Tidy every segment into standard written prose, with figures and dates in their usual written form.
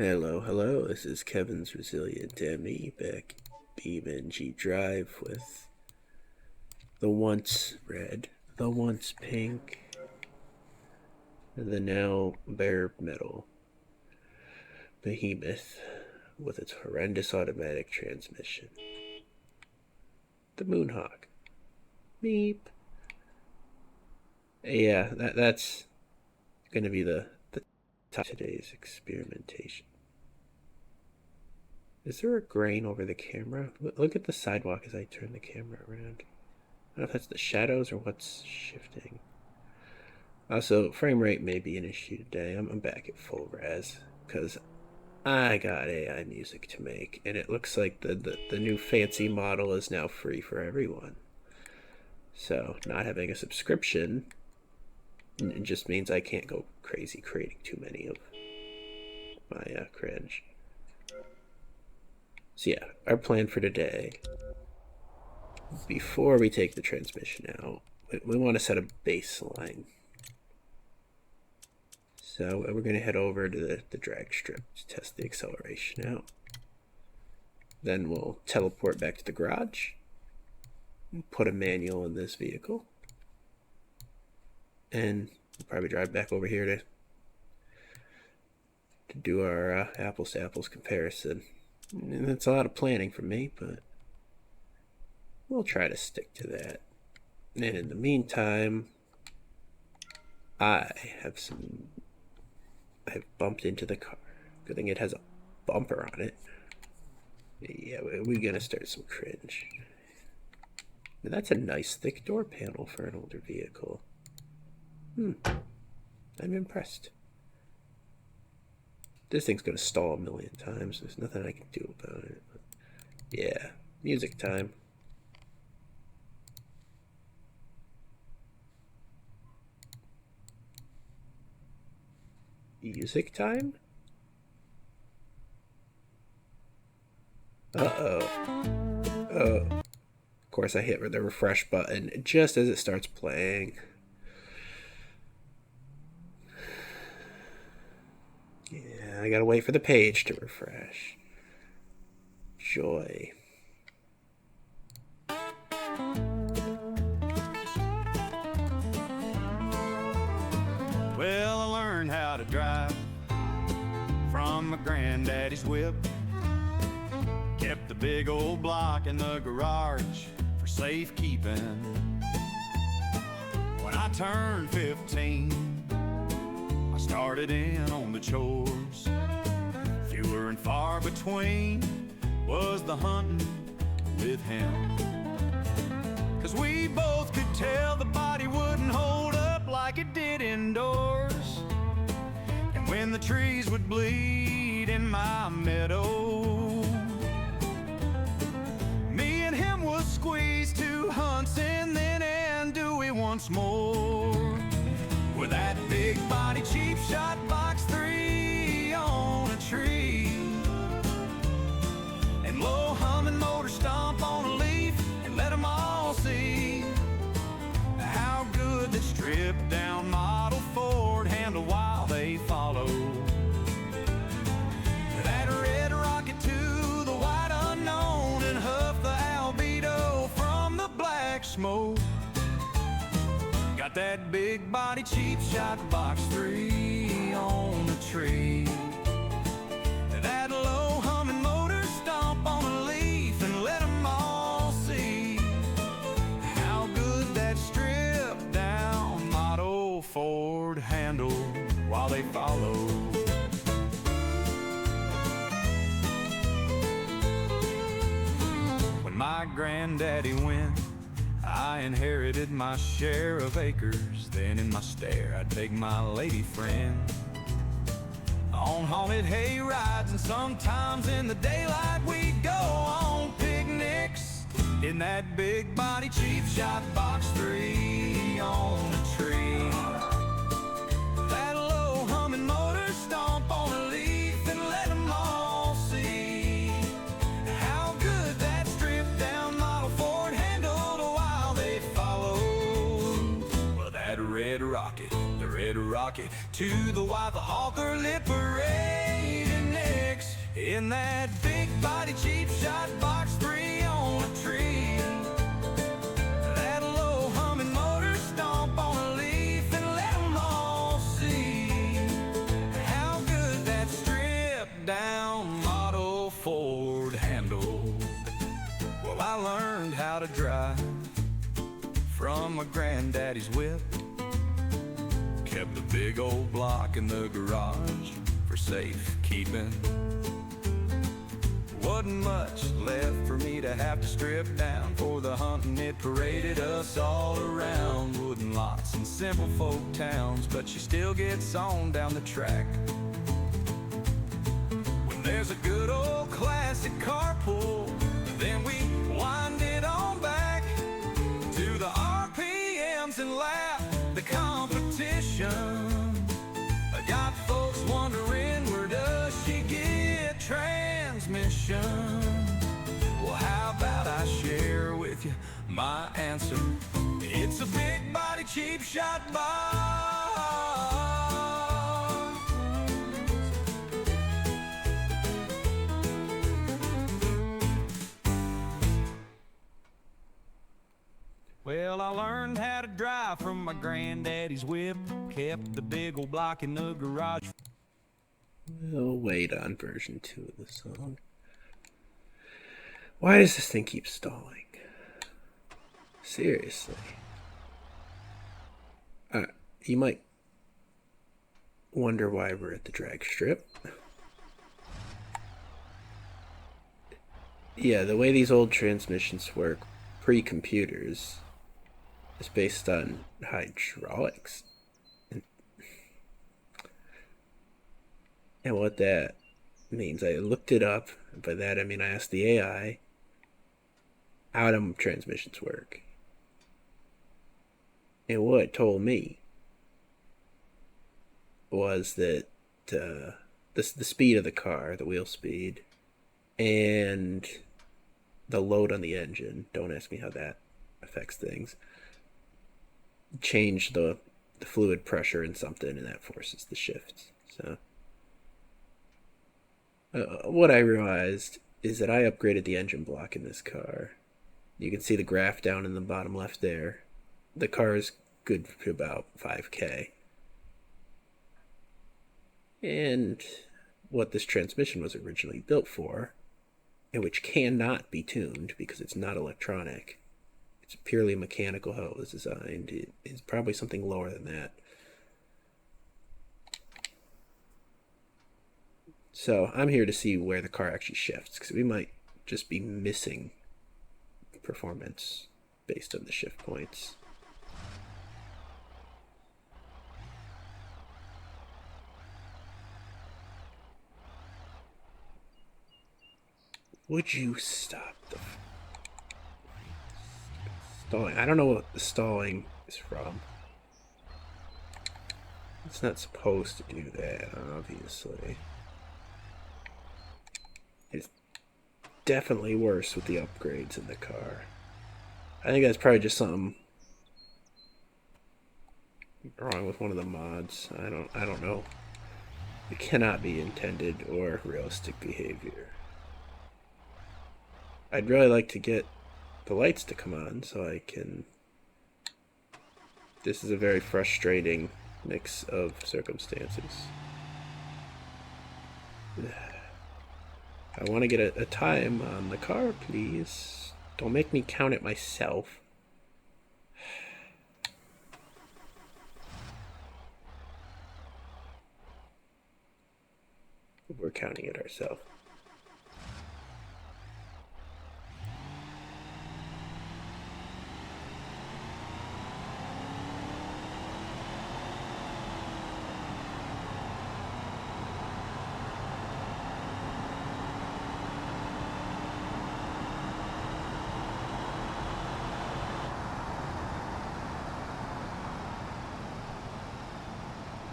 Hello, hello, this is Kevin's Resilient ME back Beam.NG Drive with the once red, the once pink, the now bare metal behemoth with its horrendous automatic transmission. The Moonhawk. Meep. Yeah, that's going to be the top of today's experimentation. Is there a grain over the camera? Look at the sidewalk as I turn the camera around. I don't know if that's the shadows or what's shifting. Also, frame rate may be an issue today. I'm back at full res because I got AI music to make, and it looks like the new fancy model is now free for everyone. So not having a subscription, it just means I can't go crazy creating too many of my cringe. So yeah, our plan for today, before we take the transmission out, we want to set a baseline. So we're going to head over to the drag strip to test the acceleration out. Then we'll teleport back to the garage, put a manual in this vehicle, and we'll probably drive back over here to do our apples to apples comparison. And that's a lot of planning for me, but we'll try to stick to that. And in the meantime, I've bumped into the car. Good thing it has a bumper on it. Yeah, we're gonna start some cringe. Now that's a nice thick door panel for an older vehicle. I'm impressed. This thing's gonna stall a million times. There's nothing I can do about it. But yeah, music time. Music time? Uh-oh. Oh. Of course I hit the refresh button just as it starts playing. Yeah, I gotta wait for the page to refresh. Joy. Well, I learned how to drive from my granddaddy's whip. Kept the big old block in the garage for safekeeping. When I turned 15, I started in on the chores. Fewer and far between was the hunting with him. 'Cause we both could tell the body wouldn't hold up like it did indoors. And when the trees would bleed in my meadow, me and him would squeeze 2 hunts in then and do it once more. With that big body cheap shot box 3 on a tree, and low humming motor stomp on a leaf, and let them all see how good that stripped down model Ford handle while they follow. That red rocket to the white unknown, and huff the albedo from the black smoke. Got that big body cheap shot box 3 on the tree. That low humming motor stomp on a leaf, and let them all see how good that stripped down model Ford handle while they follow. When my granddaddy went, I inherited my share of acres. Then in my stare I'd take my lady friend on haunted hay rides, and sometimes in the daylight we'd go on picnics in that big body cheap shot box 3 on a tree. That low humming motor stomp on a leaf, and let them all see how good that stripped down model Ford handled while they followed. Well, that red rocket, the red rocket to the white, the Hawker lit parade, and in that big body cheap shot box 3 on a tree. That low humming motor stomp on a leaf and let them all see how good that stripped down Model Ford handled. Well, I learned how to drive from my granddaddy's whip. Kept the big old block in the garage for safekeeping. Wasn't much left for me to have to strip down. For the hunting it paraded us all around wooden lots and simple folk towns, but she still gets on down the track. When there's a good old classic carpool, then we wind it on back to the RPMs and laugh the competition. I got folks wondering, where does she get transmission? Well, how about I share with you my answer? It's a big body cheap shot bar. Well, I learned how to drive from my granddaddy's whip. Kept the big old block in the garage. We'll wait on version 2 of the song. Why does this thing keep stalling? Seriously. You might wonder why we're at the drag strip. Yeah, the way these old transmissions work, pre-computers, is based on hydraulics. And what that means, I looked it up. By that I mean I asked the AI how do transmissions work. And what it told me was that the speed of the car, the wheel speed, and the load on the engine, don't ask me how that affects things, change the fluid pressure in something, and that forces the shifts. So what I realized is that I upgraded the engine block in this car. You can see the graph down in the bottom left there. The car is good for about 5K. And what this transmission was originally built for, and which cannot be tuned because it's not electronic, it's purely mechanical how it was designed, it is probably something lower than that. So I'm here to see where the car actually shifts, because we might just be missing performance based on the shift points. Would you stop the stalling? I don't know what the stalling is from. It's not supposed to do that, obviously. It's definitely worse with the upgrades in the car. I think that's probably just something wrong with one of the mods. I don't know. It cannot be intended or realistic behavior. I'd really like to get the lights to come on so I can... This is a very frustrating mix of circumstances. I want to get a time on the car, please. Don't make me count it myself. We're counting it ourselves.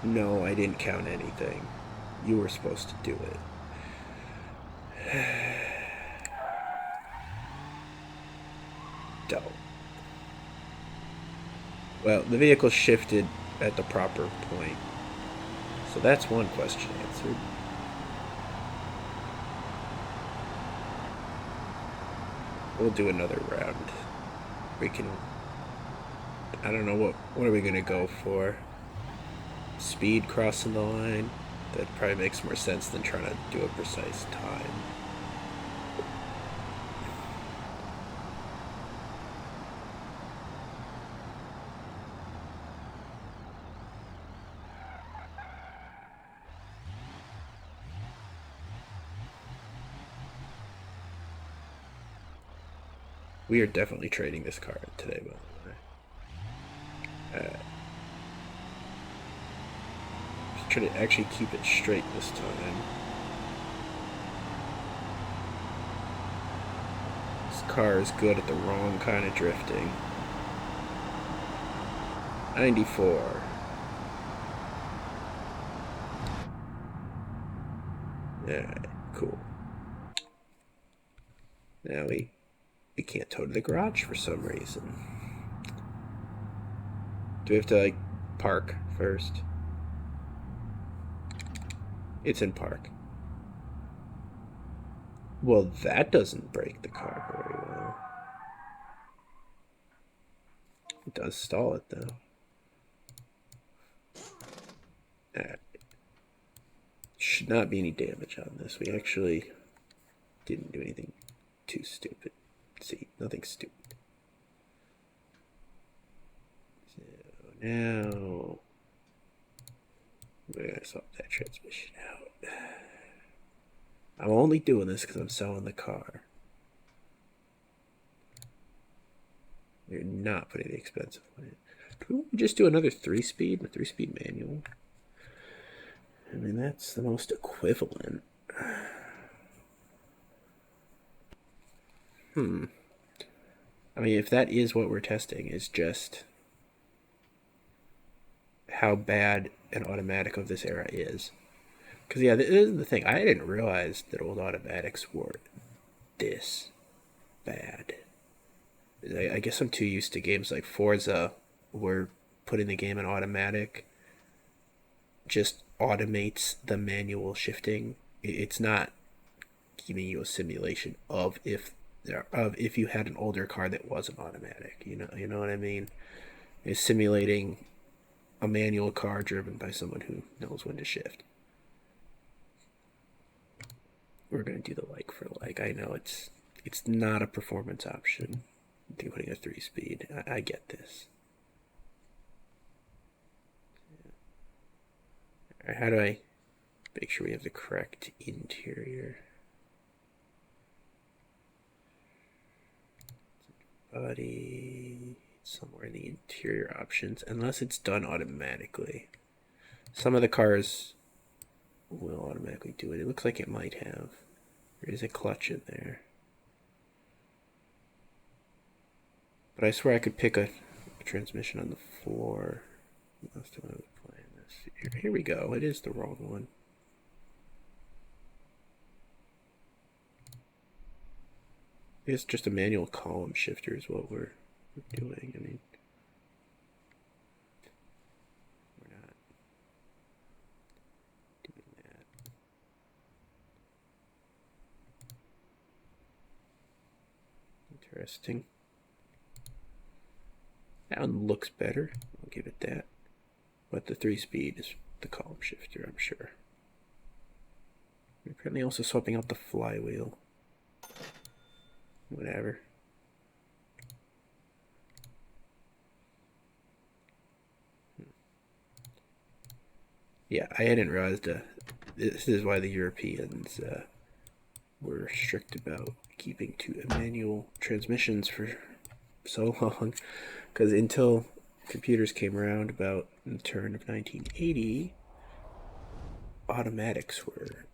No, I didn't count anything. You were supposed to do it. Don't. Well, the vehicle shifted at the proper point. So that's one question answered. we'll do another round. We can, I don't know, what are we gonna go for? Speed crossing the line? That probably makes more sense than trying to do a precise time. We are definitely trading this car today, by the way. Just try to actually keep it straight this time. This car is good at the wrong kind of drifting. 94. Alright, cool. Now we can't tow to the garage for some reason. Do we have to, like, park first? It's in park. Well, that doesn't break the car very well. It does stall it, though. Alright. Should not be any damage on this. We actually didn't do anything too stupid. See, nothing stupid. So now we're gonna swap that transmission out. I'm only doing this because I'm selling the car. We're not putting the expensive one in. Can we just do another 3-speed? A 3-speed manual? I mean, that's the most equivalent. I mean, if that is what we're testing, is just how bad an automatic of this era is. Because, yeah, this is the thing. I didn't realize that old automatics were this bad. I guess I'm too used to games like Forza, where putting the game in automatic just automates the manual shifting. It's not giving you a simulation of if you had an older car that wasn't automatic. You know what I mean? It's simulating a manual car driven by someone who knows when to shift. We're gonna do the like for like. I know it's not a performance option. They're putting a 3-speed. I get this. Yeah. How do I make sure we have the correct interior? Body, somewhere in the interior options, unless it's done automatically. Some of the cars will automatically do it. It looks like it might have. There is a clutch in there. But I swear I could pick a transmission on the floor. Last time I was playing this. Here we go. It is the wrong one. It's just a manual column shifter is what we're doing. I mean, we're not doing that. Interesting. That one looks better. I'll give it that. But the 3-speed is the column shifter, I'm sure. We're apparently also swapping out the flywheel. Whatever. Yeah, I hadn't realized this is why the Europeans were strict about keeping to manual transmissions for so long, because until computers came around about the turn of 1980, automatics were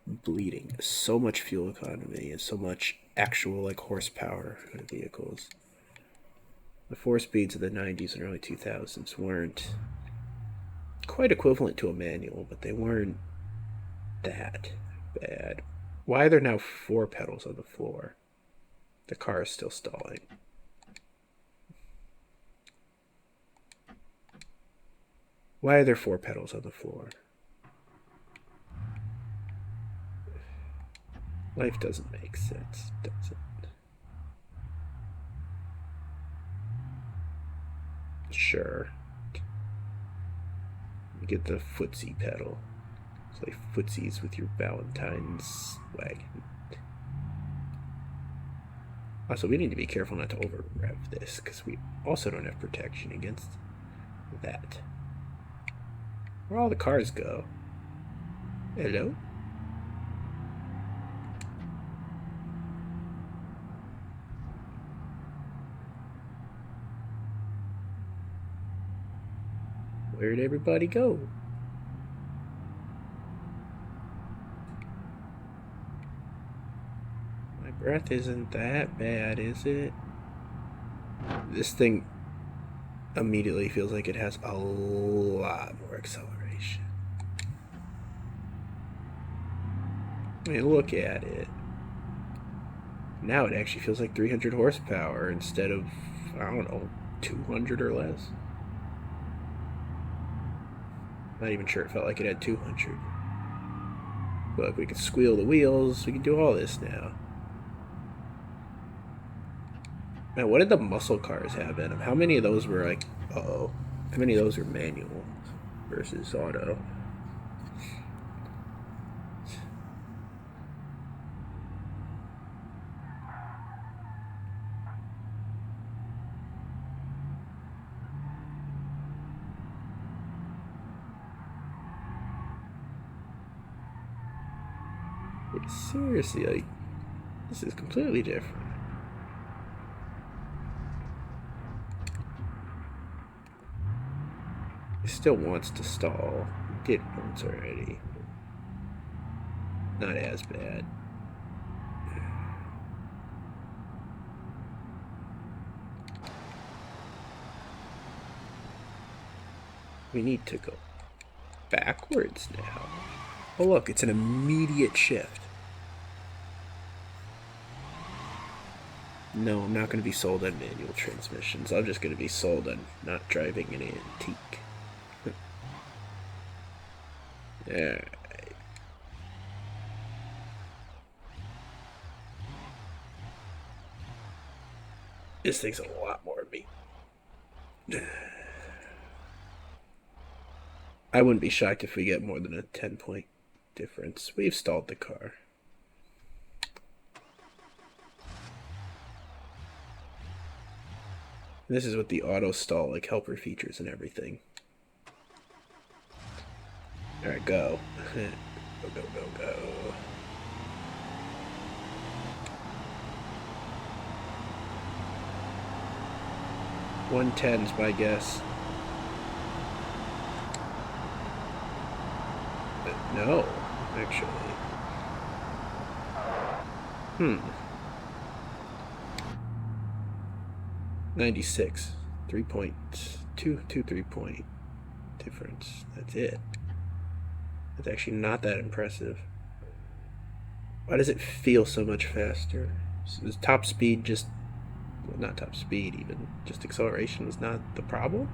bleeding so much fuel economy and so much actual like horsepower in vehicles. The 4-speeds of the 90s and early 2000s weren't quite equivalent to a manual, but they weren't that bad. Why are there now 4 pedals on the floor? The car is still stalling. Why are there 4 pedals on the floor? Life doesn't make sense, does it? Sure. Get the footsie pedal. Play footsies with your Valentine's wagon. Also, we need to be careful not to over rev this, because we also don't have protection against that. Where all the cars go? Hello? Where'd everybody go? My breath isn't that bad, is it? This thing immediately feels like it has a lot more acceleration. I mean, look at it. Now it actually feels like 300 horsepower instead of, I don't know, 200 or less. Not even sure it felt like it had 200. Look, we can squeal the wheels. We can do all this now. Man, what did the muscle cars have in them? How many of those were like, uh-oh. How many of those were manual versus auto? Seriously, like, this is completely different. It still wants to stall. Did once already. Not as bad. We need to go backwards now. Oh look, it's an immediate shift. No, I'm not going to be sold on manual transmissions. I'm just going to be sold on not driving an antique. Alright. This thing's a lot more of me. I wouldn't be shocked if we get more than a 10-point difference. We've stalled the car. This is with the auto stall, like helper features and everything. Alright, go. Go, go, go, go. .110's my guess. But no, actually. 96. 3.223 point difference. That's it. That's actually not that impressive. Why does it feel so much faster? Is top speed just... well, not top speed even. Just acceleration is not the problem?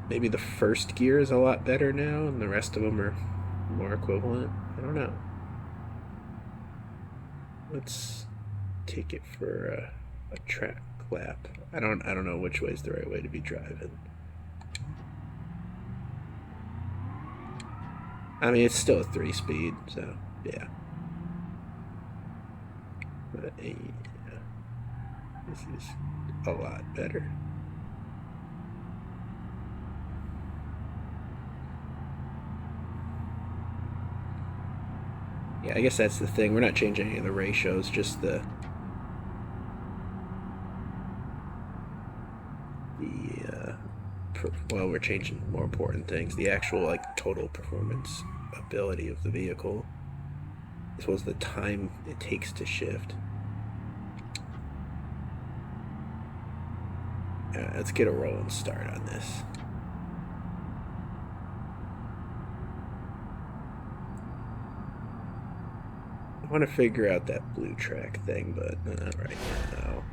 Maybe the first gear is a lot better now and the rest of them are more equivalent? I don't know. Let's take it for a track lap. I don't know which way is the right way to be driving. I mean, it's still a 3-speed, so yeah. But yeah, this is a lot better. Yeah, I guess that's the thing. We're not changing any of the ratios, just well, we're changing more important things. The actual, like, total performance ability of the vehicle, as well as the time it takes to shift. Let's get a rolling start on this. I want to figure out that blue track thing, but not right now.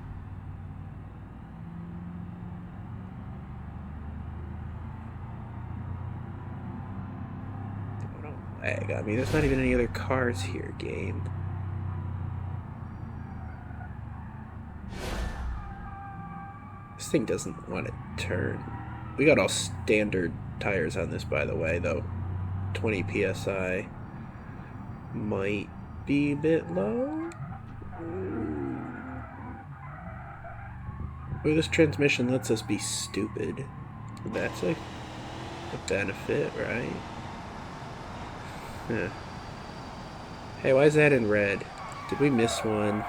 I don't lag on me. There's not even any other cars here, game. This thing doesn't want to turn. We got all standard tires on this, by the way, though. 20 psi might be a bit low. Ooh, this transmission lets us be stupid. That's a benefit, right? Huh. Hey, why is that in red? Did we miss one?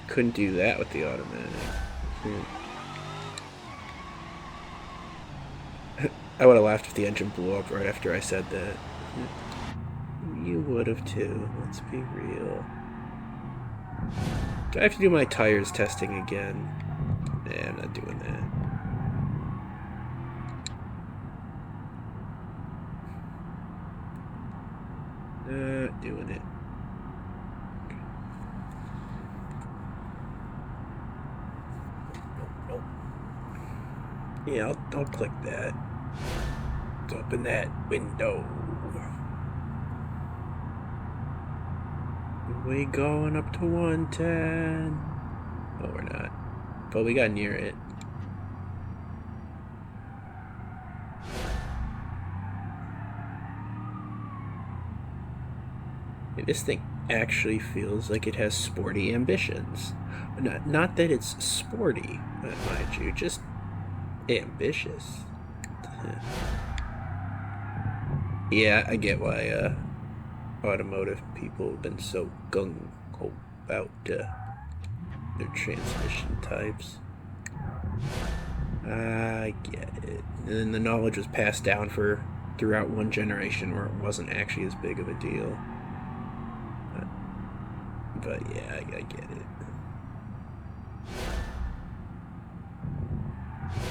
Couldn't do that with the automatic. I would have laughed if the engine blew up right after I said that. You would have too, let's be real. Do I have to do my tires testing again? Nah, I'm not doing that. Not doing it. Nope. Yeah, I'll click that. Let's open that window. We going up to 110. Oh, we're not. But we got near it. This thing actually feels like it has sporty ambitions. Not that it's sporty, mind you, just ambitious. Yeah, I get why automotive people have been so gung-ho about their transmission types. I get it. And then the knowledge was passed down throughout one generation where it wasn't actually as big of a deal. But yeah, I get it.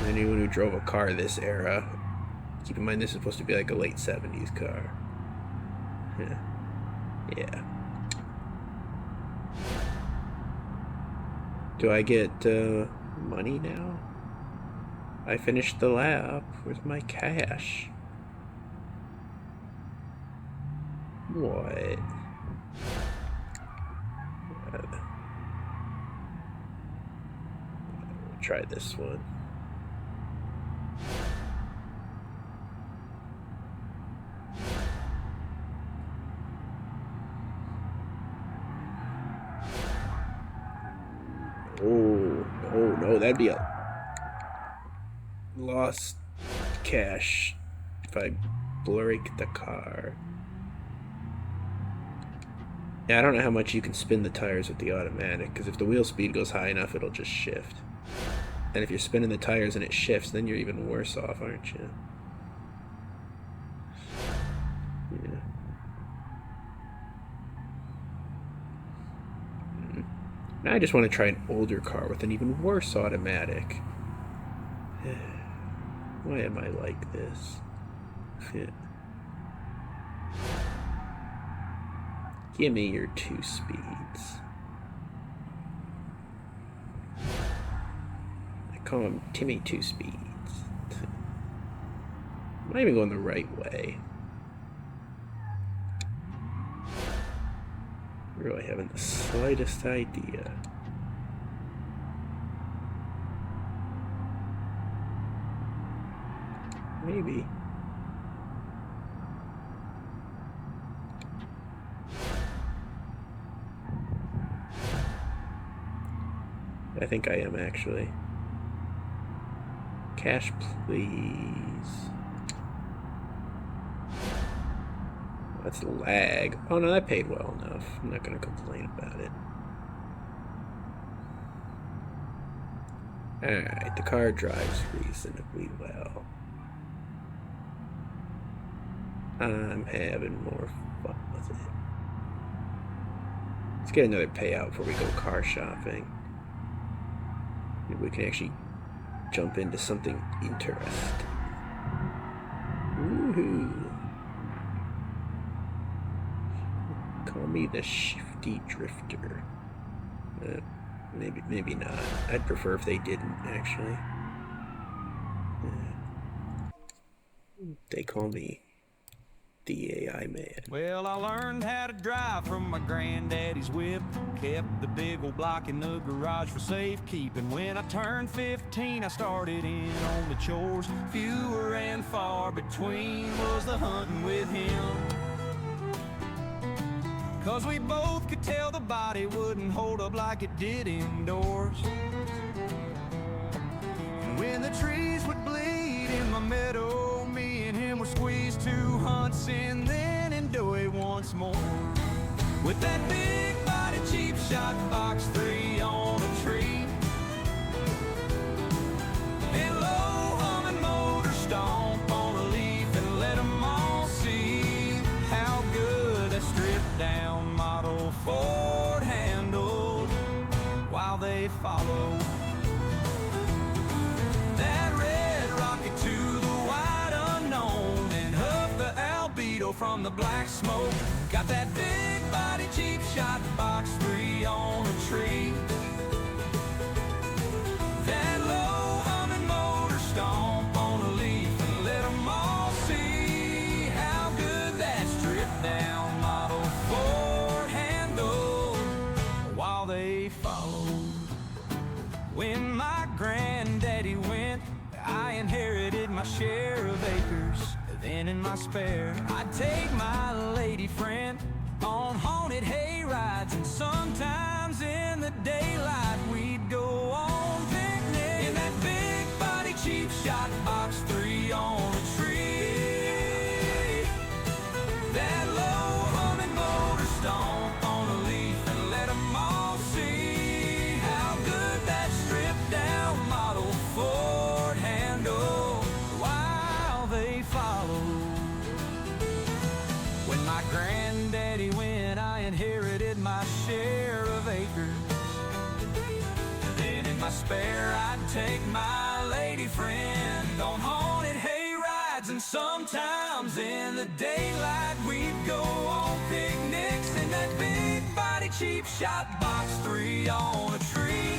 Anyone who drove a car this era, keep in mind this is supposed to be like a late 70s car. Yeah. Do I get money now? I finished the lap. Where's my cash? What? Try this one. Oh no, that'd be a lost cash if I break the car. Yeah, I don't know how much you can spin the tires with the automatic, because if the wheel speed goes high enough, it'll just shift. And if you're spinning the tires and it shifts, then you're even worse off, aren't you? Yeah. Now I just want to try an older car with an even worse automatic. Why am I like this? Give me your 2 speeds. I call him Timmy 2 speeds. I'm not even going the right way. Really haven't the slightest idea. Maybe. I think I am actually. Cash, please. That's lag. Oh no, that paid well enough. I'm not gonna complain about it. Alright, the car drives reasonably well. I'm having more fun with it. Let's get another payout before we go car shopping. Maybe we can actually jump into something interesting. Woohoo! Call me the Shifty Drifter. Maybe not. I'd prefer if they didn't, actually. They call me the AI man. Well, I learned how to drive from my granddaddy's whip. Kept the big old block in the garage for safekeeping. When I turned 15, I started in on the chores. Fewer and far between was the hunting with him. 'Cause we both could tell the body wouldn't hold up like it did indoors. And when the trees would bleed in my meadow, me and him would squeeze 2 hunts in, then do it once more. With that big body cheap shot box 3 on a tree, and low humming motor stomp on a leaf, and let them all see how good that stripped down model Ford handled while they follow. That red rocket to the wide unknown, and huff the albedo from the black smoke. Got that big body cheap shot box 3 on a tree. That low humming motor stomp on a leaf, and let them all see how good that stripped down model Ford handled while they followed. When my granddaddy went, I inherited my share of acres. Then in my spare, I'd take my lady friend on haunted hay rides, and sometimes in the daylight we'd go on picnic in that big body cheap shot box 3 on a tree. That low humming motor stomp on a leaf, and let them all see how good that stripped down model Ford handled while they followed. When my granddaddy went, I inherited my share of acres. Then in my spare, I'd take my lady friend on haunted hay rides, and sometimes in the daylight we'd go on picnics in that big body cheap shot box 3 on a tree.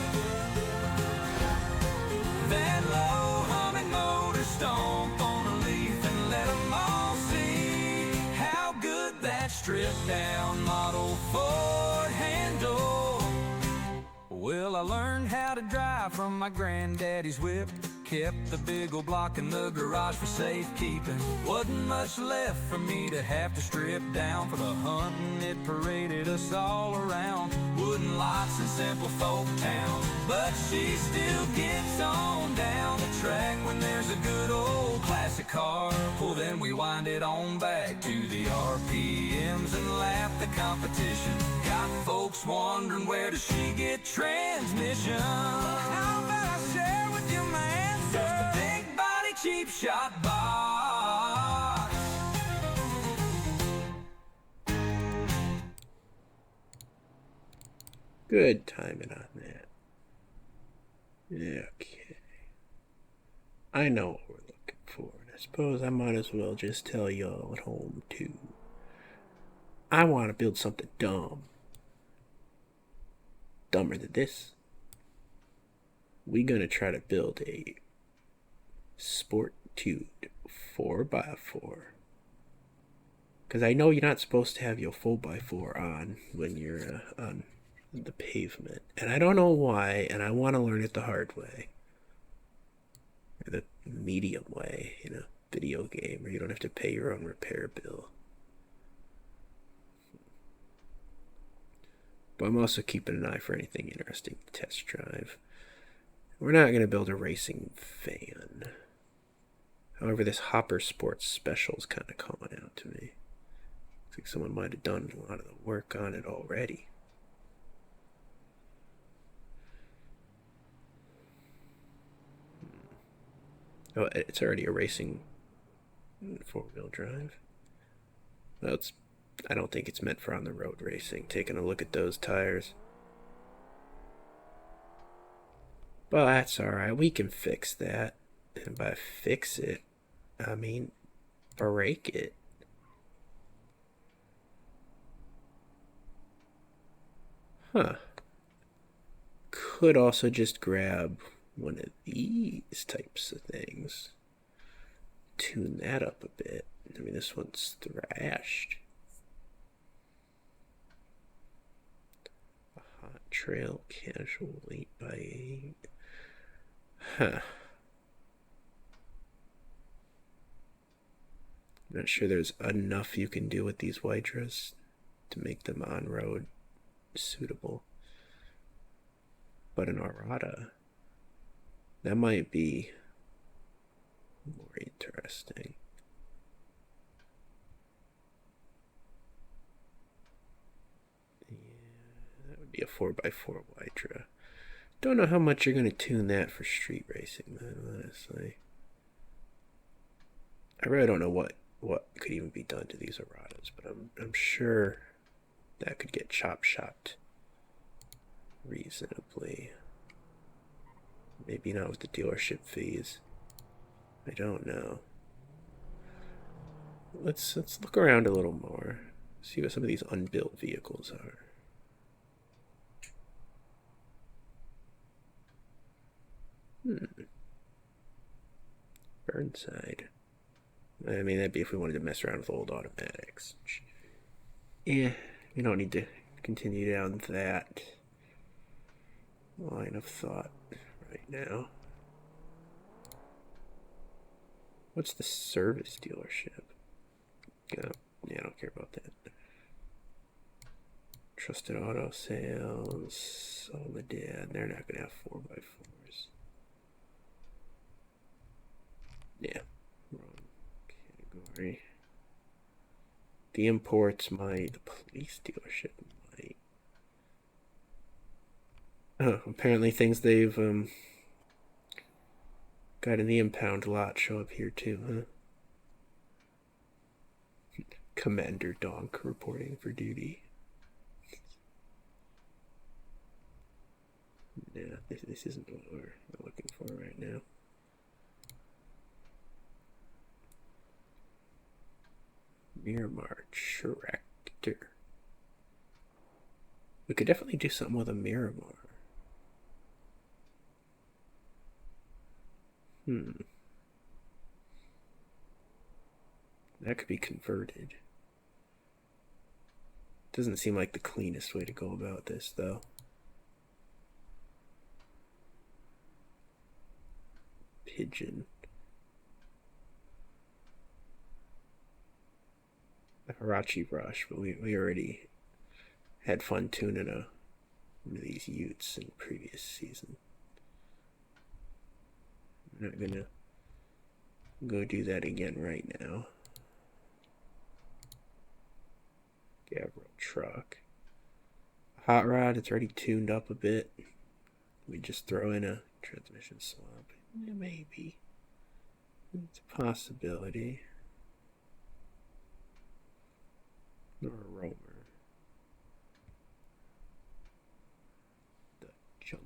That low humming motor stomp on a leaf, and let them all see how good that stripped down model Ford handled. Well, I learned how to drive from my granddaddy's whip. Kept the big old block in the garage for safekeeping. Wasn't much left for me to have to strip down for the hunting. It paraded us all around wooden lots and simple folk towns. But she still gets on down the track when there's a good old classic car. Well, then we wind it on back to the RPMs and laugh the competition. Got folks wondering, where does she get transmission? How about I share with you my answer? The big body cheap shot box. Good timing on that. Okay. I know what we're looking for, and I suppose I might as well just tell y'all at home too. I want to build something dumb. Dumber than this. We're gonna try to build a sport tuned 4x4. Because I know you're not supposed to have your 4x4 on when you're on the pavement. And I don't know why, and I want to learn it the hard way. Or the medium way in a video game where you don't have to pay your own repair bill. But I'm also keeping an eye for anything interesting to test drive. We're not going to build a racing van. However, this Hopper Sports Special is kind of calling out to me. Looks like someone might have done a lot of the work on it already. Oh, it's already a racing 4-wheel drive. Well, I don't think it's meant for on the road racing. Taking a look at those tires. But that's alright, we can fix that. And by fix it, I mean break it. Huh. could also just grab one of these types of things, tune that up a bit. I mean, this one's thrashed. A hot trail casual 8x8. Huh. I'm not sure there's enough you can do with these Wydras to make them on-road suitable. But an errata, that might be more interesting. Yeah, that would be a 4x4 Wydra. Don't know how much you're going to tune that for street racing, man, honestly. I really don't know what could even be done to these erratas, but I'm sure that could get chop-shopped reasonably. Maybe not with the dealership fees. I don't know. Let's look around a little more. See what some of these unbuilt vehicles are. Burnside. I mean, that'd be if we wanted to mess around with old automatics. Yeah, we don't need to continue down that line of thought right now. What's the service dealership? Yeah, I don't care about that. Trusted Auto Sales. Oh, my dad. They're not going to have 4x4s. Yeah, wrong category. The imports might. The police dealership might. Oh, apparently things they've got in the impound lot show up here too, huh? Commander Donk reporting for duty. Yeah, this isn't what we're looking for right now. Miramar Tractor. We could definitely do something with a Miramar. That could be converted. Doesn't seem like the cleanest way to go about this, though. Pigeon. The Hirachi Rush, but we already had fun tuning one of these Utes in the previous season. I'm not gonna go do that again right now. Gabriel truck. Hot rod, it's already tuned up a bit. We just throw in a transmission swap. Yeah, maybe. It's a possibility. Or a roamer. The junkie.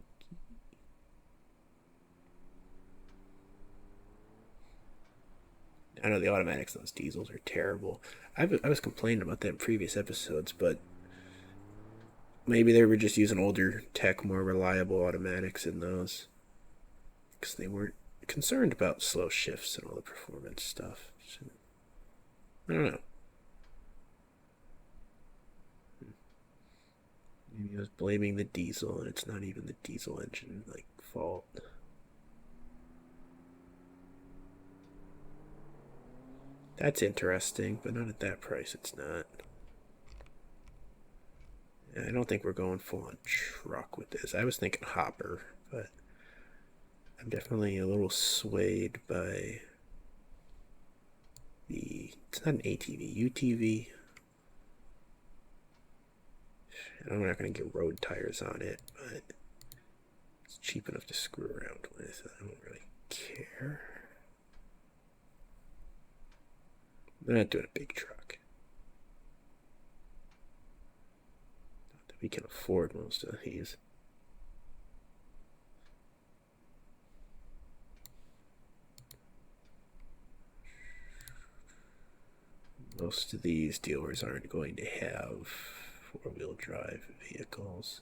I know the automatics on those diesels are terrible. I was complaining about that in previous episodes, but maybe they were just using older tech, more reliable automatics in those. Because they weren't concerned about slow shifts and all the performance stuff. So, I don't know. Maybe I was blaming the diesel, and it's not even the diesel engine fault. That's interesting, but not at that price. It's not. I don't think we're going full on truck with this. I was thinking hopper, but I'm definitely a little swayed by it's not an ATV, UTV. I'm not going to get road tires on it, but it's cheap enough to screw around with. I don't really care. I'm not doing a big truck. Not that we can afford most of these. Most of these dealers aren't going to have four-wheel drive vehicles.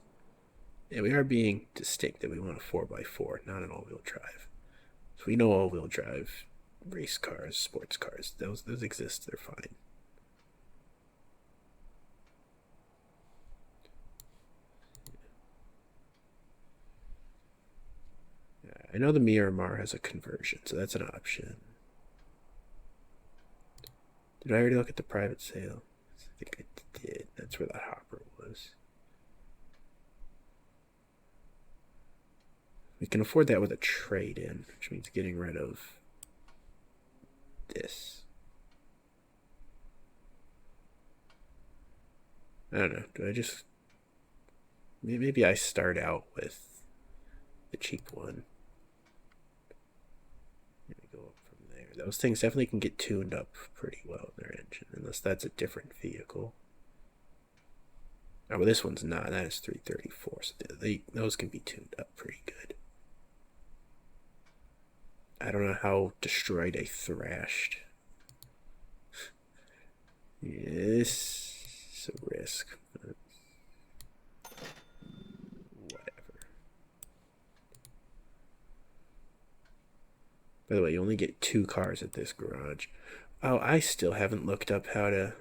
Yeah, we are being distinctive. We want a 4x4, not an all-wheel drive. So we know all-wheel drive race cars, sports cars, those exist. They're fine. I know the Miramar has a conversion, so that's an option. Did I already look at the private sale? I think I did. That's where the hopper was. We can afford that with a trade-in, which means getting rid of this. I don't know. Do I just... Maybe I start out with the cheap one. Maybe go up from there. Those things definitely can get tuned up pretty well in their engine, unless that's a different vehicle. Oh, well, this one's not. That is 334, so those can be tuned up pretty good. I don't know how destroyed a thrashed. Yes, it's a risk. Whatever. By the way, you only get 2 cars at this garage. Oh, I still haven't looked up how to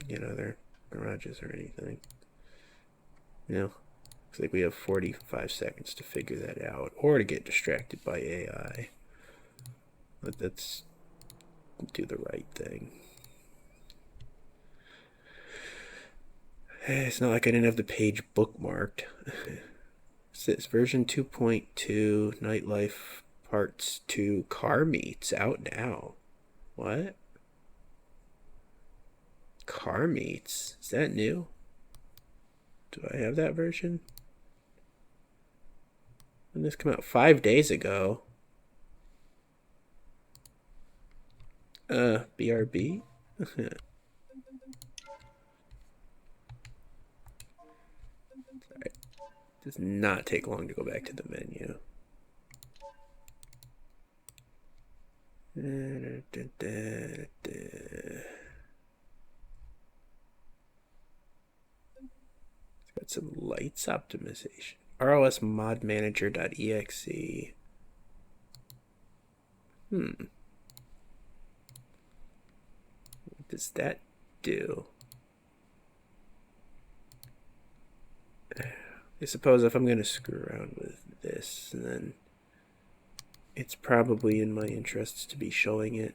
get other garages or anything. Looks like we have 45 seconds to figure that out, or to get distracted by AI. Let's do the right thing. It's not like I didn't have the page bookmarked. It's version 2.2, Nightlife Parts 2, Car Meets, out now. What? Car Meets? Is that new? Do I have that version? When did this come out? 5 days ago. BRB? Sorry. Does not take long to go back to the menu. It's got some lights optimization. RLS mod manager.exe. What does that do? I suppose if I'm going to screw around with this, then it's probably in my interests to be showing it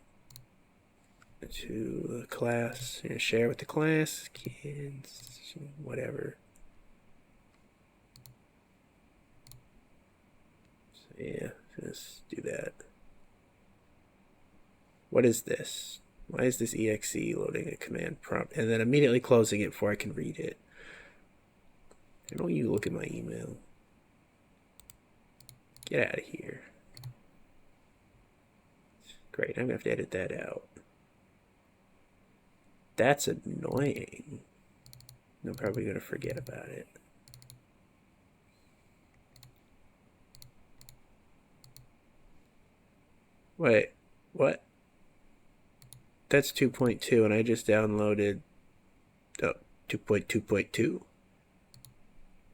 to the class, share with the class, kids, whatever. So yeah, just do that. What is this? Why is this exe loading a command prompt and then immediately closing it before I can read it? I don't you look at my email. Get out of here. Great, I'm gonna have to edit that out. That's annoying. I'm probably gonna forget about it. Wait, what? That's 2.2 and I just downloaded 2.2.2.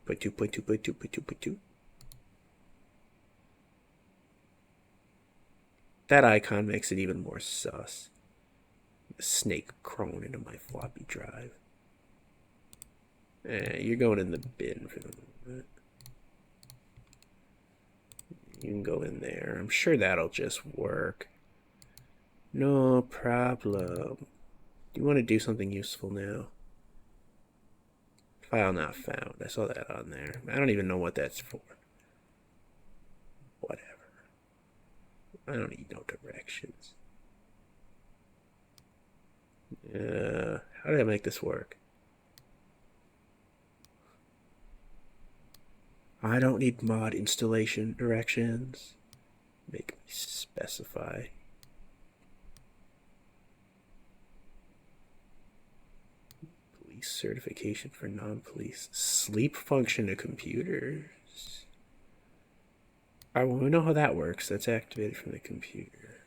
2.2.2.2.2.2. That icon makes it even more sus. A snake crawling into my floppy drive. You're going in the bin for the moment. You can go in there. I'm sure that'll just work. No problem. Do you want to do something useful now? File not found. I saw that on there. I don't even know what that's for. Whatever. I don't need no directions. How did I make this work? I don't need mod installation directions. Make me specify. Police certification for non-police. Sleep function to computers. Alright, well, we know how that works. That's activated from the computer.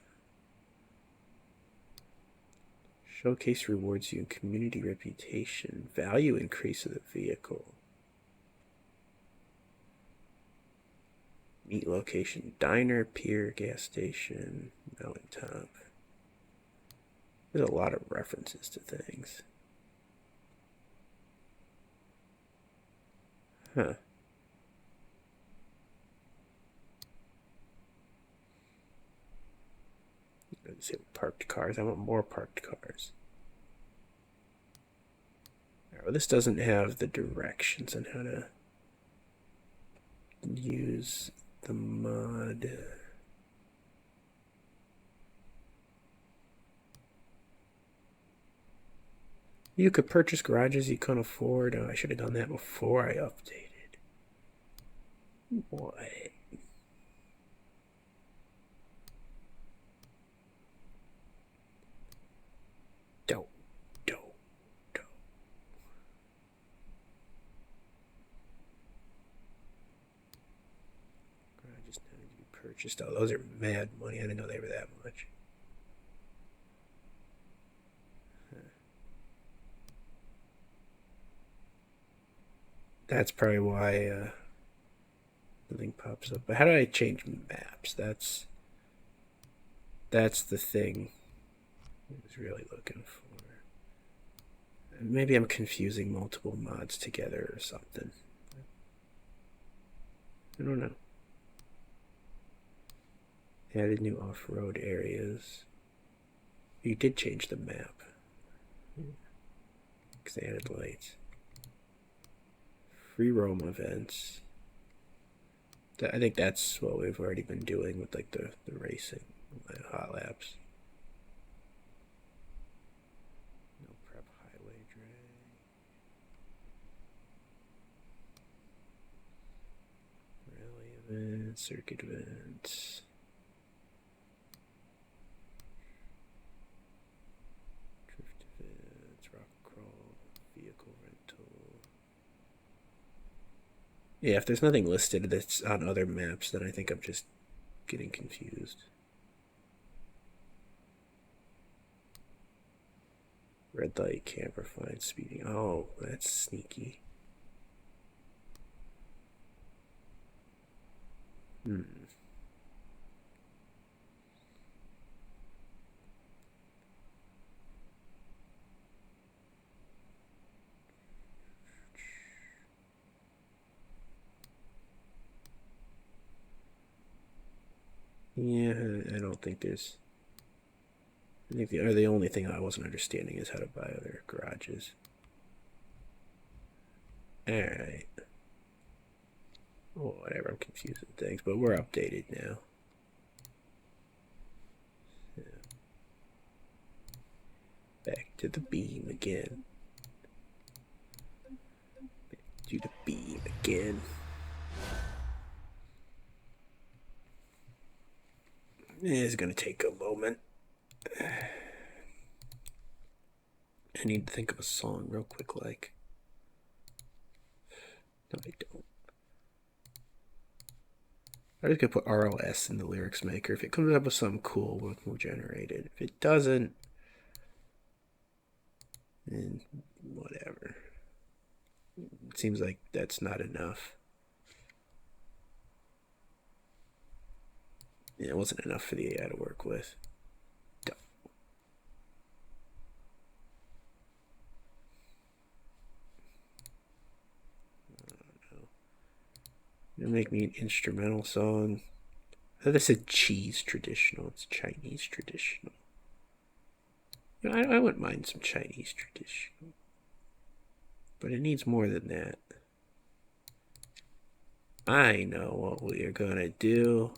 Showcase rewards you in community reputation. Value increase of the vehicle. Meat location, diner, pier, gas station, mountaintop. There's a lot of references to things. Huh. Let's see, parked cars. I want more parked cars. Right, well, this doesn't have the directions on how to use the mod. You could purchase garages you couldn't afford. Oh, I should have done that before I updated. What? Don't. Garages now need to be purchased. Oh, those are mad money. I didn't know they were that much. That's probably why nothing pops up. But how do I change maps? That's the thing I was really looking for. Maybe I'm confusing multiple mods together or something. I don't know. Added new off-road areas. You did change the map. Because they added lights. Free roam events. I think that's what we've already been doing with like the racing, hot laps. No prep highway drag. Rally events, circuit events. Drift events, rock crawl, vehicle rental. Yeah, if there's nothing listed that's on other maps, then I think I'm just getting confused. Red light, camera, fine, speeding. Oh, that's sneaky. Yeah, I don't think there's... I think the only thing I wasn't understanding is how to buy other garages. Alright. Oh, whatever, I'm confusing things, but we're updated now. Yeah. Back to the beam again. Back to the beam again. It's gonna take a moment. I need to think of a song real quick, like. No, I don't. I'm just gonna put RLS in the lyrics maker. If it comes up with something cool, we'll generate it. If it doesn't, then whatever. It seems like that's not enough. Yeah, it wasn't enough for the AI to work with. You make me an instrumental song. I thought I said cheese traditional. It's Chinese traditional. You know, I wouldn't mind some Chinese traditional. But it needs more than that. I know what we are gonna do.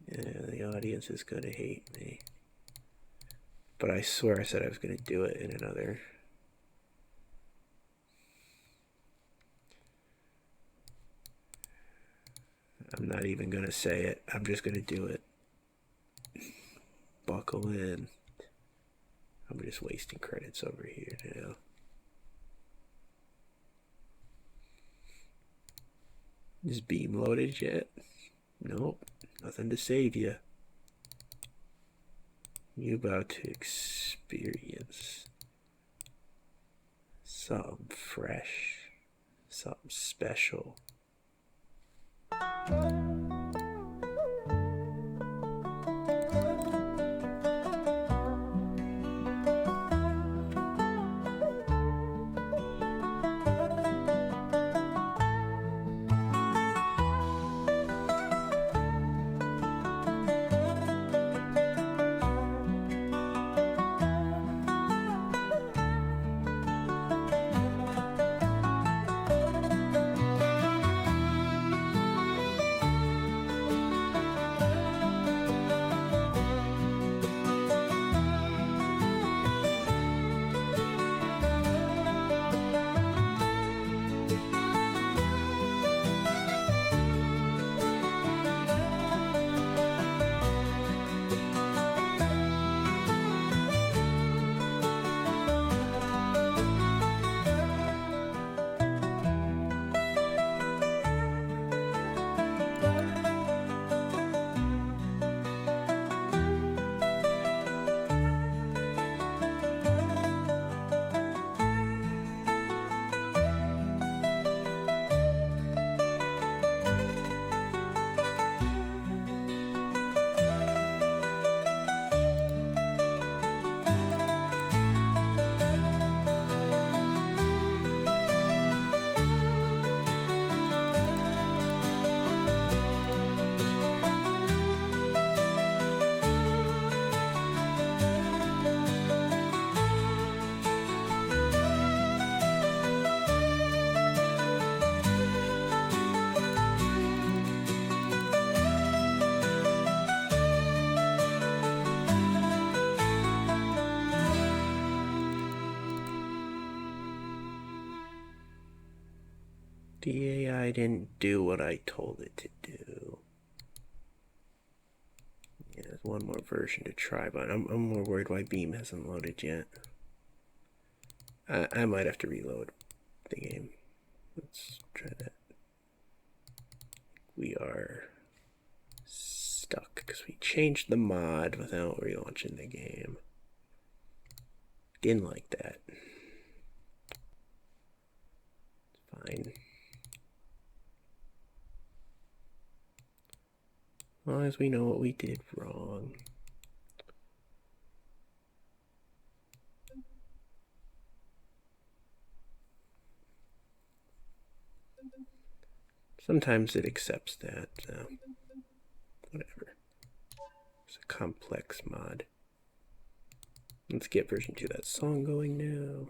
Yeah, the audience is gonna hate me. But I swear I said I was gonna do it in another... I'm not even gonna say it. I'm just gonna do it. Buckle in. I'm just wasting credits over here now. Is Beam loaded yet? Nope. Nothing to save you. You about to experience something fresh, something special. The AI didn't do what I told it to do. Yeah, there's one more version to try, but I'm more worried why Beam hasn't loaded yet. I might have to reload the game. Let's try that. We are stuck because we changed the mod without relaunching the game. Didn't like that. It's fine. As long as we know what we did wrong. Sometimes it accepts that, so whatever. It's a complex mod. Let's get version 2 of that song going now.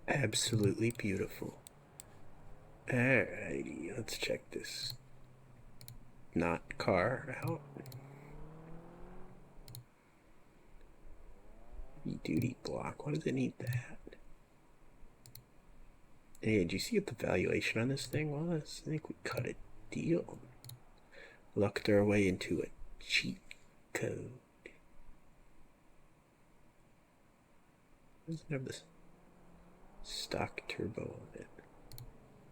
Absolutely beautiful. Alrighty, let's check this not car out. Duty block, why does it need that? Hey, did you see what the valuation on this thing was? I think we cut a deal. Lucked our way into a cheat code. Doesn't have this stock turbo on it.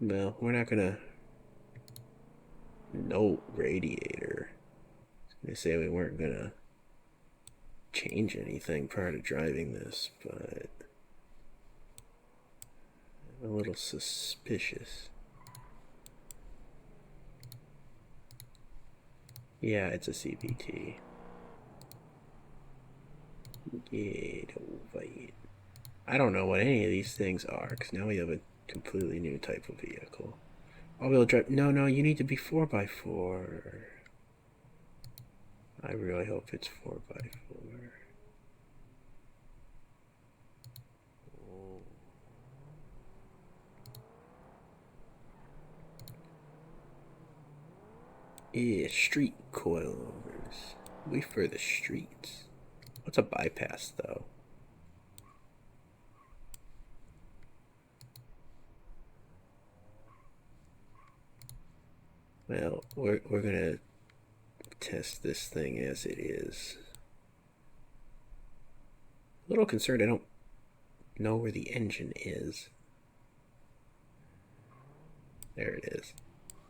Well, we're not gonna. No radiator. I was gonna say we weren't gonna change anything prior to driving this, but I'm a little suspicious. Yeah, it's a CVT. Get over it. I don't know what any of these things are, because now we have a completely new type of vehicle. All-wheel drive. No, you need to be 4x4. I really hope it's 4x4. Yeah, street coilovers. We for the streets. What's a bypass, though? Well, we're gonna test this thing as it is. little concerned I don't know where the engine is. There it is.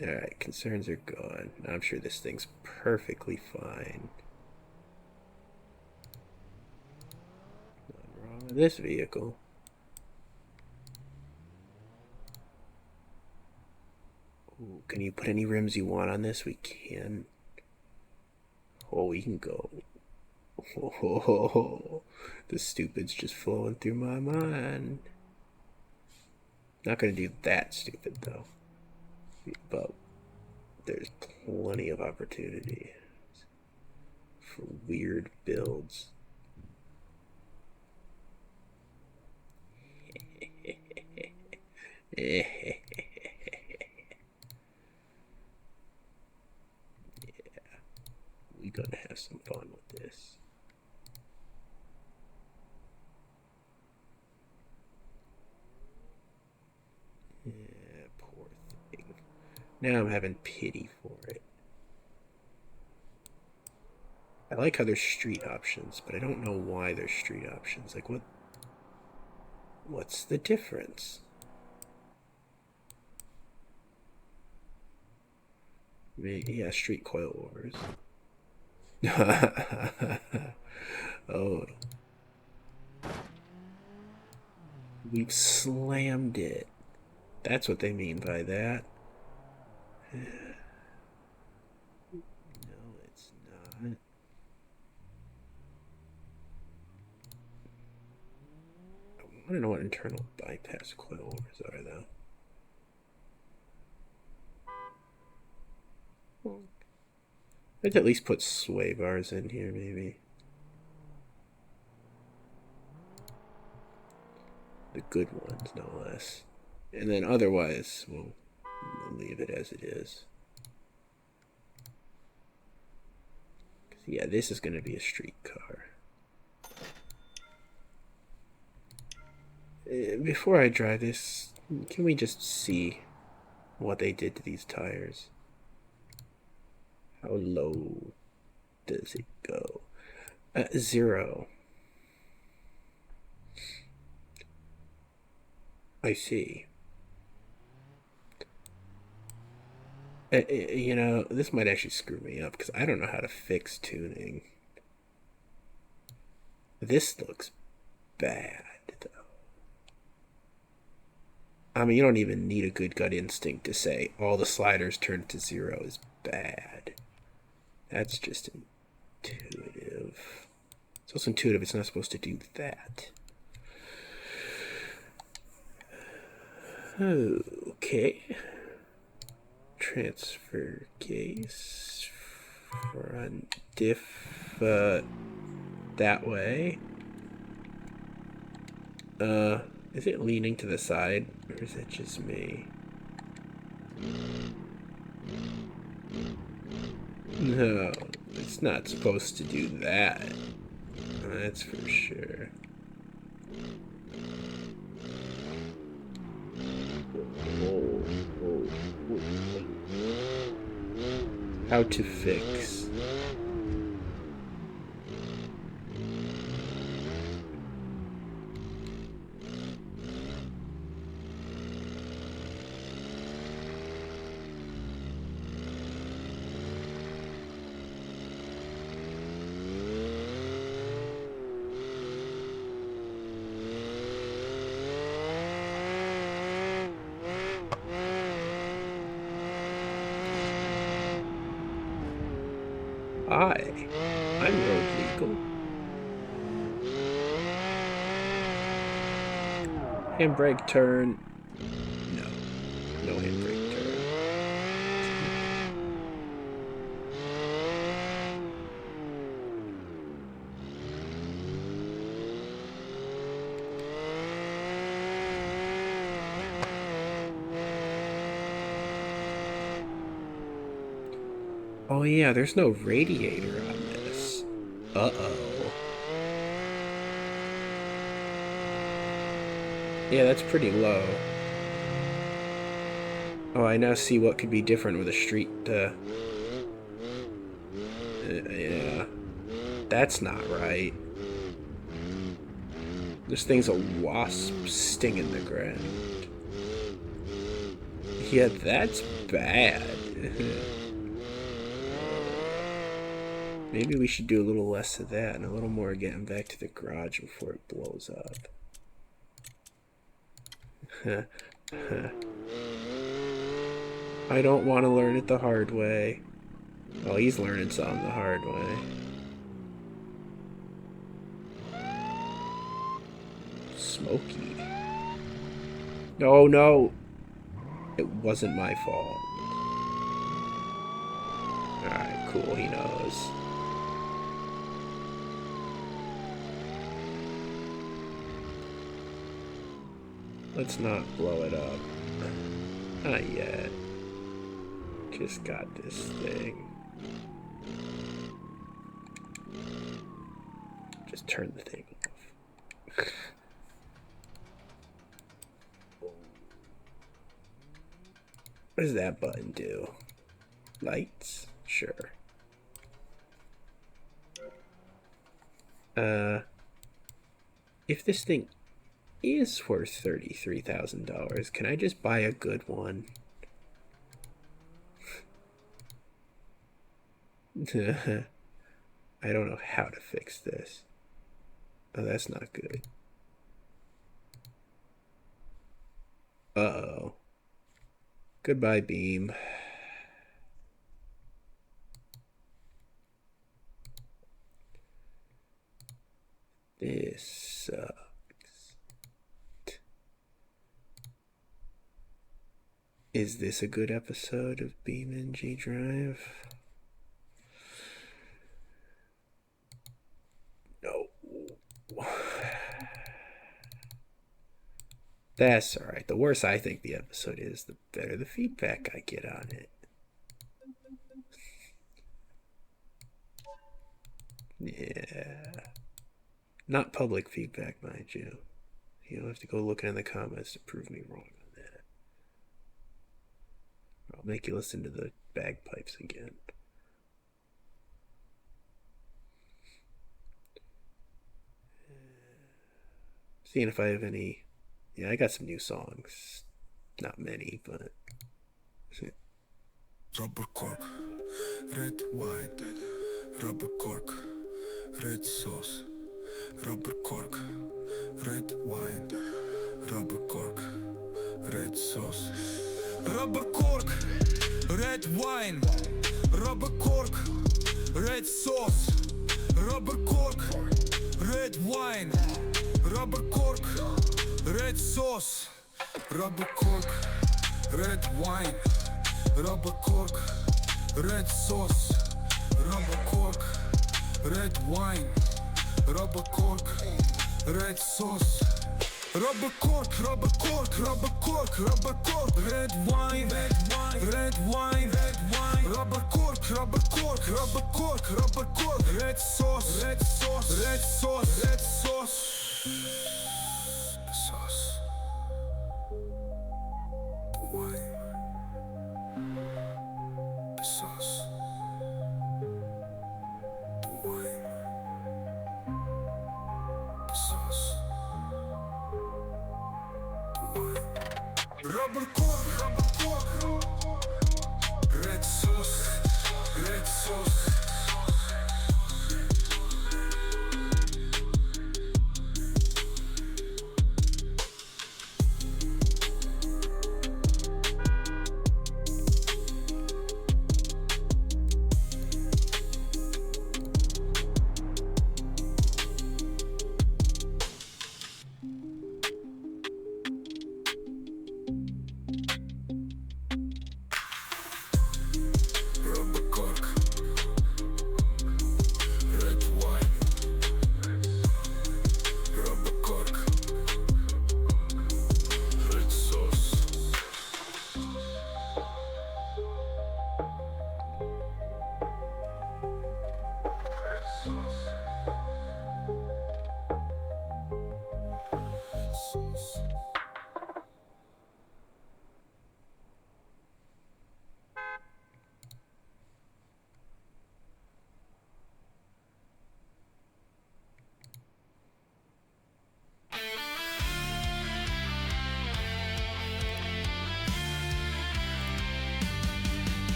Alright, concerns are gone. I'm sure this thing's perfectly fine. Nothing wrong with this vehicle. Ooh, can you put any rims you want on this? We can. Oh, we can go. Oh, the stupid's just flowing through my mind. Not gonna do that stupid though. But there's plenty of opportunity for weird builds. Yeah, we're gonna have some fun with this. Yeah, poor thing. Now I'm having pity for it. I like how there's street options, but I don't know why there's street options. Like, what's the difference? Yeah, street coilovers. Oh. We've slammed it. That's what they mean by that. No, it's not. I want to know what internal bypass coilovers are, though. I'd at least put sway bars in here, maybe. The good ones, no less. And then otherwise, we'll leave it as it is. Yeah, this is going to be a street car. Before I drive this, can we just see what they did to these tires? How low does it go? 0. I see. You know, this might actually screw me up because I don't know how to fix tuning. This looks bad, though. I mean, you don't even need a good gut instinct to say all the sliders turned to 0 is bad. That's just intuitive. It's also intuitive. It's not supposed to do that. Okay. Transfer case. Front diff that way. Is it leaning to the side, or is it just me? No, it's not supposed to do that. That's for sure. How to fix. Hi, I'm road legal. Handbrake turn. No handbrake turn. Oh yeah, there's no radiator on this. Uh-oh. Yeah, that's pretty low. Oh, I now see what could be different with a street, yeah. That's not right. This thing's a wasp stinging the ground. Yeah, that's bad. Maybe we should do a little less of that and a little more getting back to the garage before it blows up. I don't want to learn it the hard way. Well, he's learning something the hard way. Smoky. No, no. It wasn't my fault. Alright, cool, he knows. Let's not blow it up. Not yet. Just got this thing. Just turn the thing off. What does that button do? Lights? Sure. If this thing is worth $33,000, can I just buy a good one? I don't know how to fix this. Oh, that's not good. Uh-oh. Goodbye, Beam. This sucks. Is this a good episode of Beam.NG Drive? No. That's alright. The worse I think the episode is, the better the feedback I get on it. Yeah. Not public feedback, mind you. You don't have to go looking in the comments to prove me wrong on that. I'll make you listen to the bagpipes again. Seeing if I have any. Yeah, I got some new songs. Not many, but. Rubber cork, red wine, rubber cork, red sauce, rubber cork, red wine, rubber cork, red sauce, rubber cork, red wine, rubber cork, red sauce, rubber cork, red wine, rubber cork, red sauce, rubber cork, red wine, rubber cork, red sauce, rubber cork, red wine, rubber cork, red sauce, rubber cork, rubber cork, rubber cork, rubber cork, red wine, red wine, rubber cork, rubber cork, rubber cork, rubber cork, red sauce, red sauce, red sauce, red sauce, sauce, wine. Sauce, wine, sauce, wine, rubber cork, red sauce, red sauce.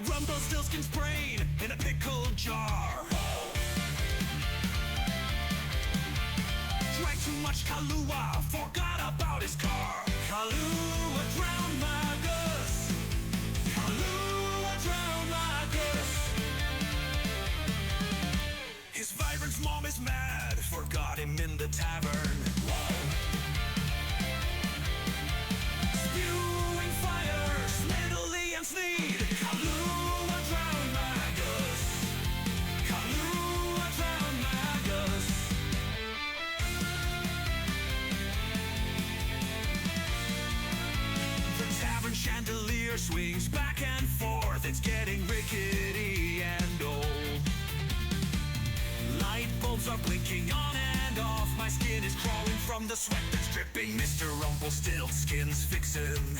Rumpelstiltskin's brain in a pickled jar. Drank too much Kahlua, forgot about his car. Kahlua drowned my Gus. Kahlua drowned my Gus. His vibrant's mom is mad, forgot him in the tavern. Spewing fire, Sniddly and Sneed. Kahlua drowned my Gus. Kahlua drowned my Gus. The tavern chandelier swings back and forth. It's getting rickety and old. Light bulbs are blinking on and off. My skin is crawling from the sweat that's dripping. Mr. Rumpelstiltskin's fixin'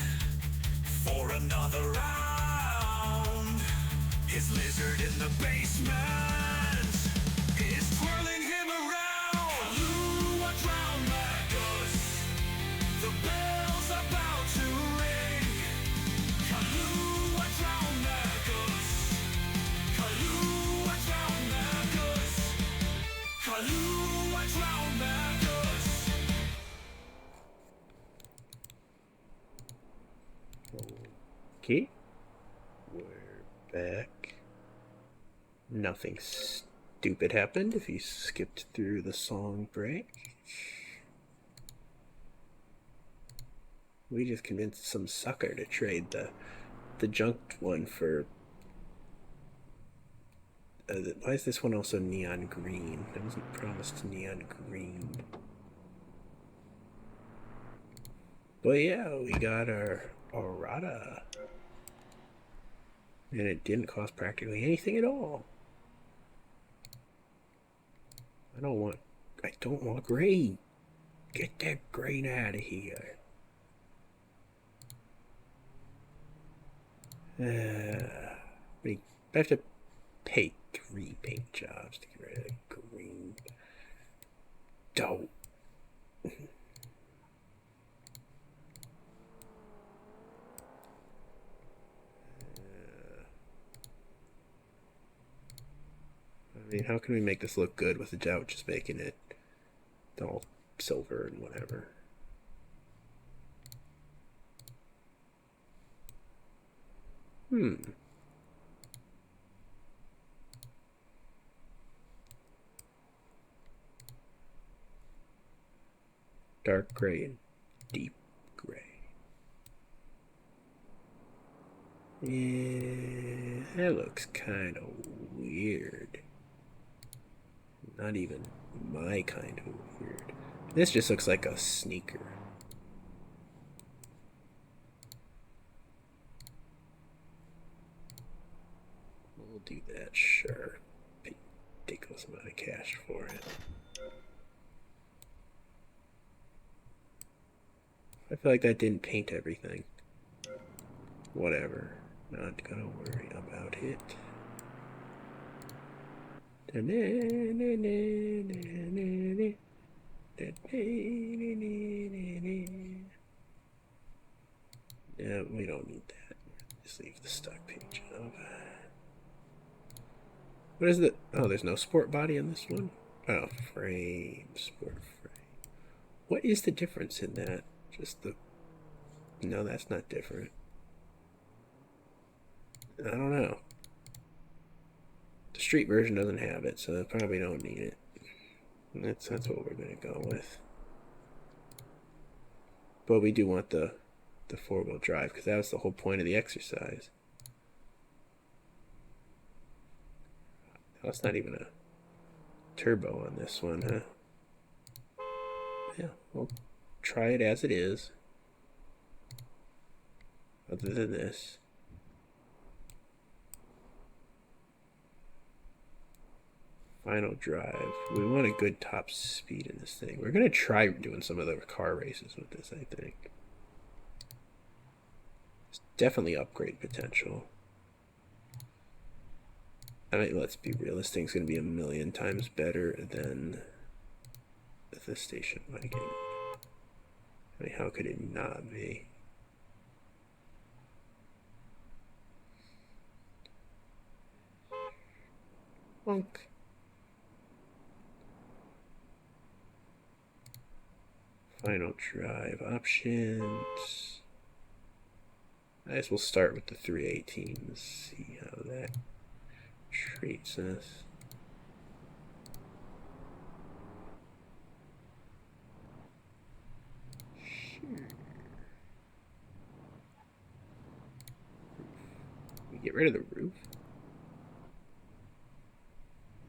for another round. His lizard in the basement is twirling him around. Kahlua drowned my Gus. The bell's about to ring. Kahlua drowned my Gus. Kahlua drowned my Gus. Kahlua drowned my Gus. Okay, we're back. Nothing stupid happened if you skipped through the song break. We just convinced some sucker to trade the junked one for... why is this one also neon green? I wasn't promised neon green. But yeah, we got our errata. And it didn't cost practically anything at all. I don't want grain. Get that grain out of here. I have to pay 3 paint jobs to get rid of the green. Dope. I mean, how can we make this look good without just making it all silver and whatever? Dark gray and deep gray. Yeah, that looks kind of weird. Not even my kind of weird. This just looks like a sneaker. We'll do that, sure. Pay ridiculous amount of cash for it. I feel like that didn't paint everything. Whatever. Not gonna worry about it. Yeah, we don't need that. Just leave the stock page up. What is it? Oh, there's no sport body on this one? Oh, frame. Sport frame. What is the difference in that? Just the... No, that's not different. I don't know. The street version doesn't have it, so I probably don't need it. That's what we're gonna go with. But we do want the 4-wheel drive, because that was the whole point of the exercise. That's not even a turbo on this one, huh? Yeah, we'll try it as it is. Other than this. Final drive. We want a good top speed in this thing. We're going to try doing some of the car races with this, I think. It's definitely upgrade potential. I mean, let's be real. This thing's going to be 1,000,000 times better than the station wagon. I mean, how could it not be? Bonk. Final drive options. I guess we'll start with the 318 and see how that treats us. We get rid of the roof.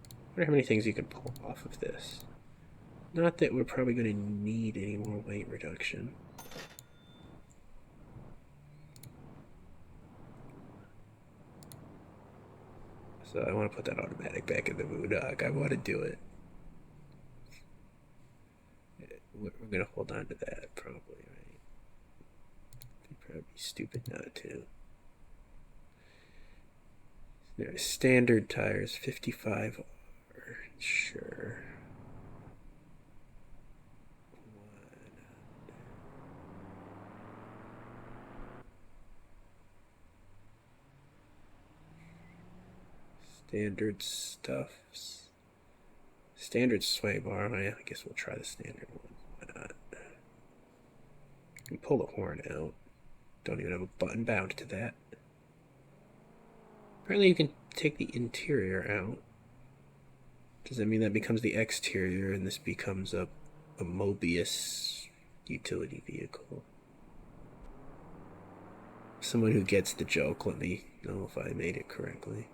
I wonder how many things you can pull off of this. Not that we're probably going to need any more weight reduction. So I want to put that automatic back in the VOD. I want to do it. We're going to hold on to that probably, right? It'd probably be stupid not to. There's standard tires, 55R. Sure. Standard stuffs. Standard sway bar. I guess we'll try the standard one. Why not? You can pull the horn out. Don't even have a button bound to that. Apparently you can take the interior out. Does that mean that becomes the exterior and this becomes a Mobius utility vehicle? Someone who gets the joke, let me know if I made it correctly.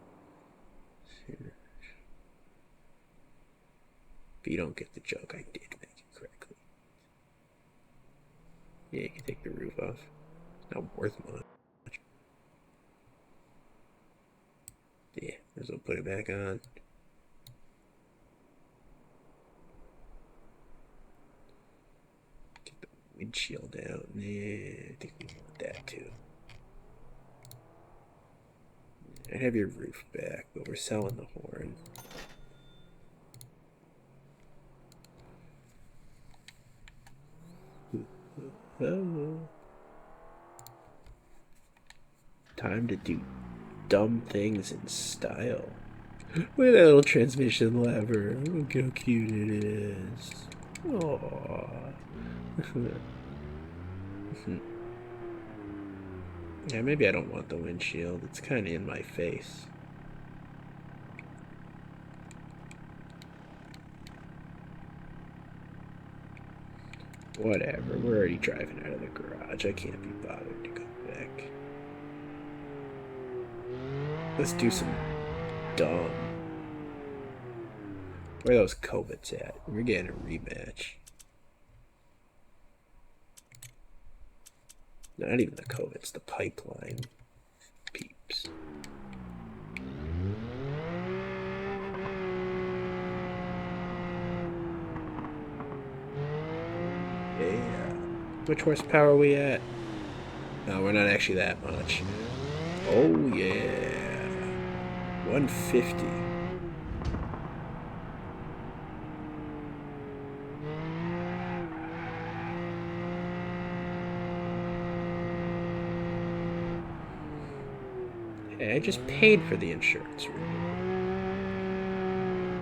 If you don't get the joke, I did make it correctly. Yeah, you can take the roof off. It's not worth much. Yeah, might as well put it back on. Get the windshield out. Yeah, I think we want that too. I'd have your roof back, but we're selling the horn. Oh. Time to do dumb things in style. Look at that little transmission lever. Look how cute it is. Aww. Yeah, maybe I don't want the windshield. It's kind of in my face. Whatever, we're already driving out of the garage. I can't be bothered to go back. Let's do some dumb. Where are those Covets at? We're getting a rematch. Not even the Covets, the pipeline peeps. Yeah. Which horsepower are we at? No, we're not actually that much. Oh yeah. 150. Hey, I just paid for the insurance renewal.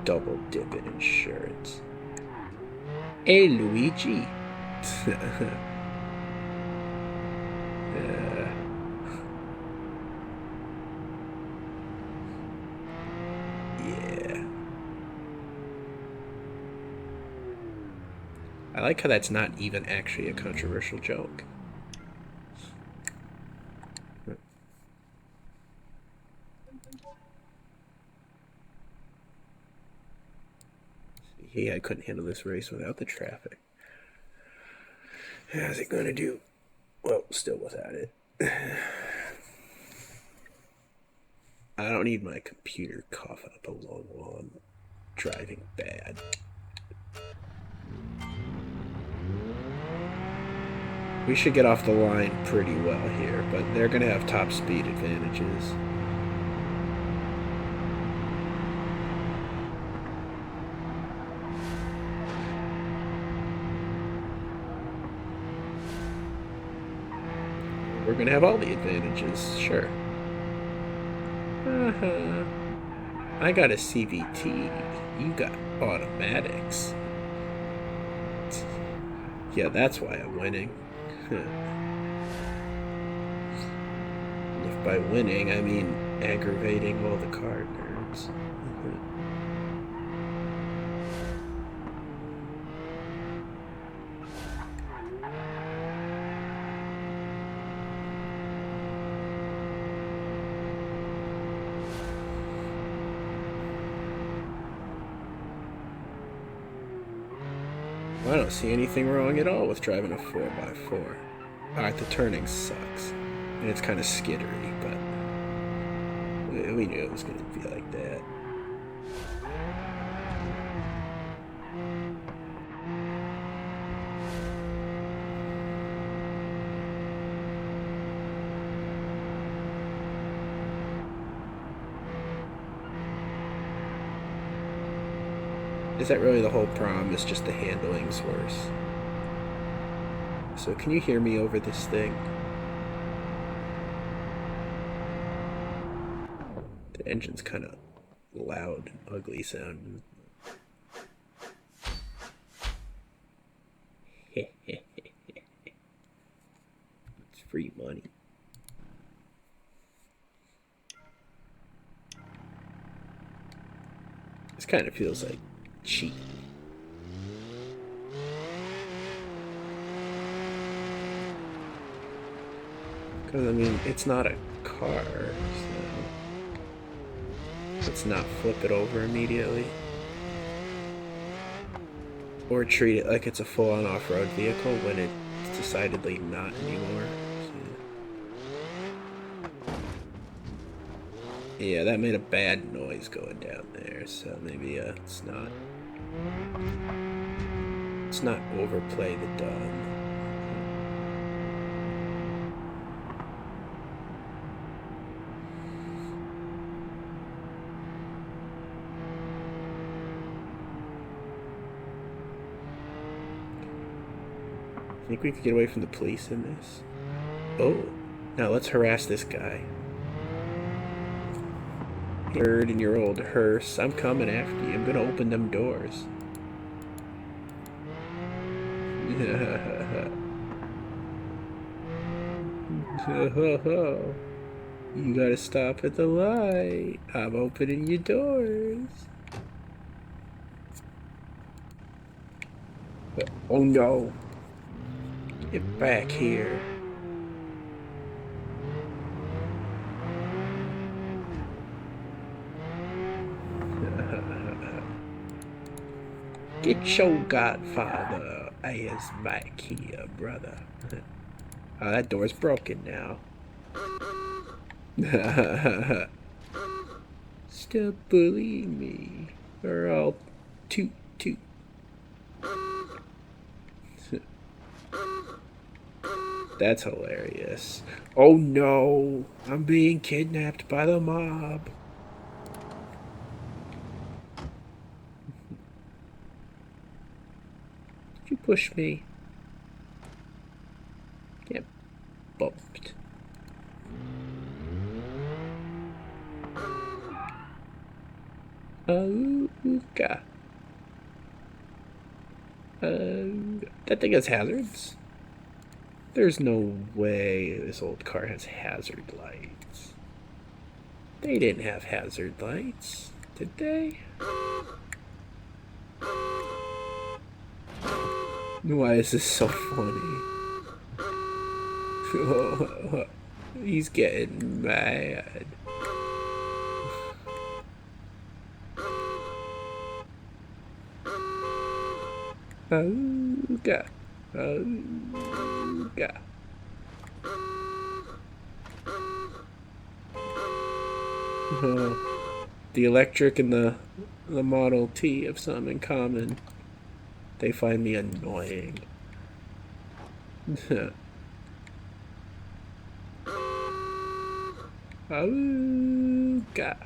Double dipping insurance. Hey, Luigi. Yeah. I like how that's not even actually a controversial joke. Yeah, I couldn't handle this race without the traffic. How's it gonna do? Well, still without it. I don't need my computer coughing up a lung while I'm driving bad. We should get off the line pretty well here, but they're gonna have top speed advantages. We're gonna have all the advantages, sure. I got a CVT. You got automatics. Yeah, that's why I'm winning. If by winning, I mean aggravating all the card nerds. I don't see anything wrong at all with driving a 4x4. Alright, the turning sucks. And it's kind of skittery, but we knew it was going to be like that. Is that really the whole problem? It's just the handling's worse. So can you hear me over this thing? The engine's kind of loud and ugly sounding. It's free money. This kind of feels like cheap. Because, I mean, it's not a car, so let's not flip it over immediately. Or treat it like it's a full-on off-road vehicle when it's decidedly not anymore. So, yeah, that made a bad noise going down there, so maybe let's not overplay the dumb. Think we could get away from the police in this? Oh, now let's harass this guy. Bird in your old hearse, I'm coming after you. I'm gonna open them doors. You gotta stop at the light. I'm opening your doors. Oh no. Get back here. Get your godfather ass back here, brother. Oh, that door's broken now. Stop bullying me, or I'll toot toot. That's hilarious. Oh no, I'm being kidnapped by the mob. Did you push me? Get bumped. Ooga. That thing has hazards? There's no way this old car has hazard lights. They didn't have hazard lights, did they? Why is this so funny? He's getting mad. Ooga. Ooga. The electric and the Model T have some in common. They find me annoying. Ooga.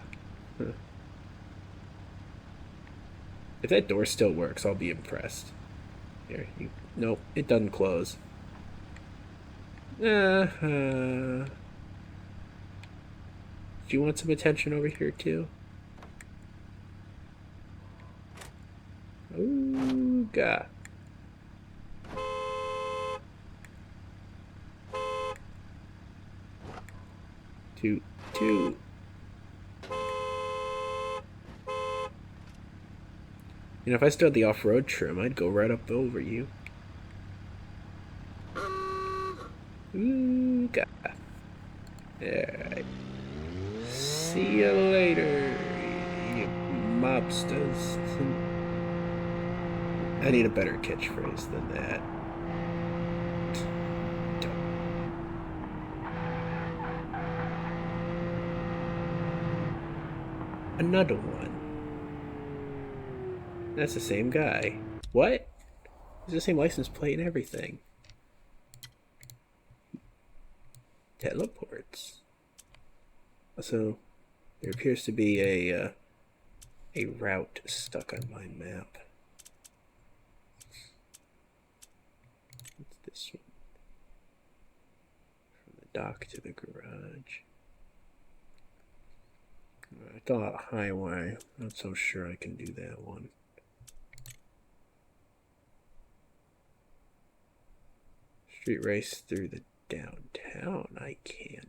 If that door still works, I'll be impressed. Here, nope, it doesn't close. Do you want some attention over here too? Ooga. Toot, toot. You know, if I still had the off-road trim, I'd go right up over you. Ooga. Alright. See you later, you mobsters. I need a better catchphrase than that. Another one. That's the same guy. What? It's the same license plate and everything. Teleports. Also, there appears to be a route stuck on my map. What's this one? From the dock to the garage. I thought highway. Not so sure I can do that one. Street race through the downtown I can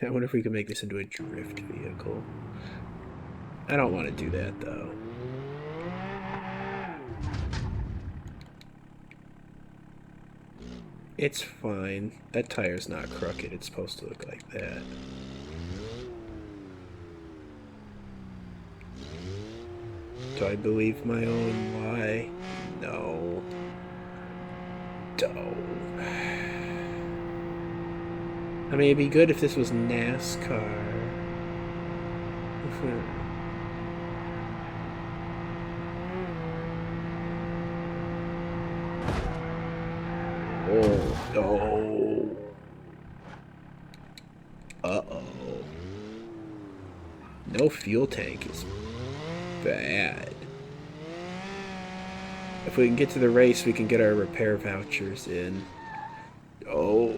do. I wonder if we can make this into a drift vehicle. I don't want to do that though. It's fine. That tire's not crooked. It's supposed to look like that. Do I believe my own lie? No. Don't. I mean, it'd be good if this was NASCAR. Oh, no. Uh-oh. No fuel tank is bad. If we can get to the race, we can get our repair vouchers in. Oh,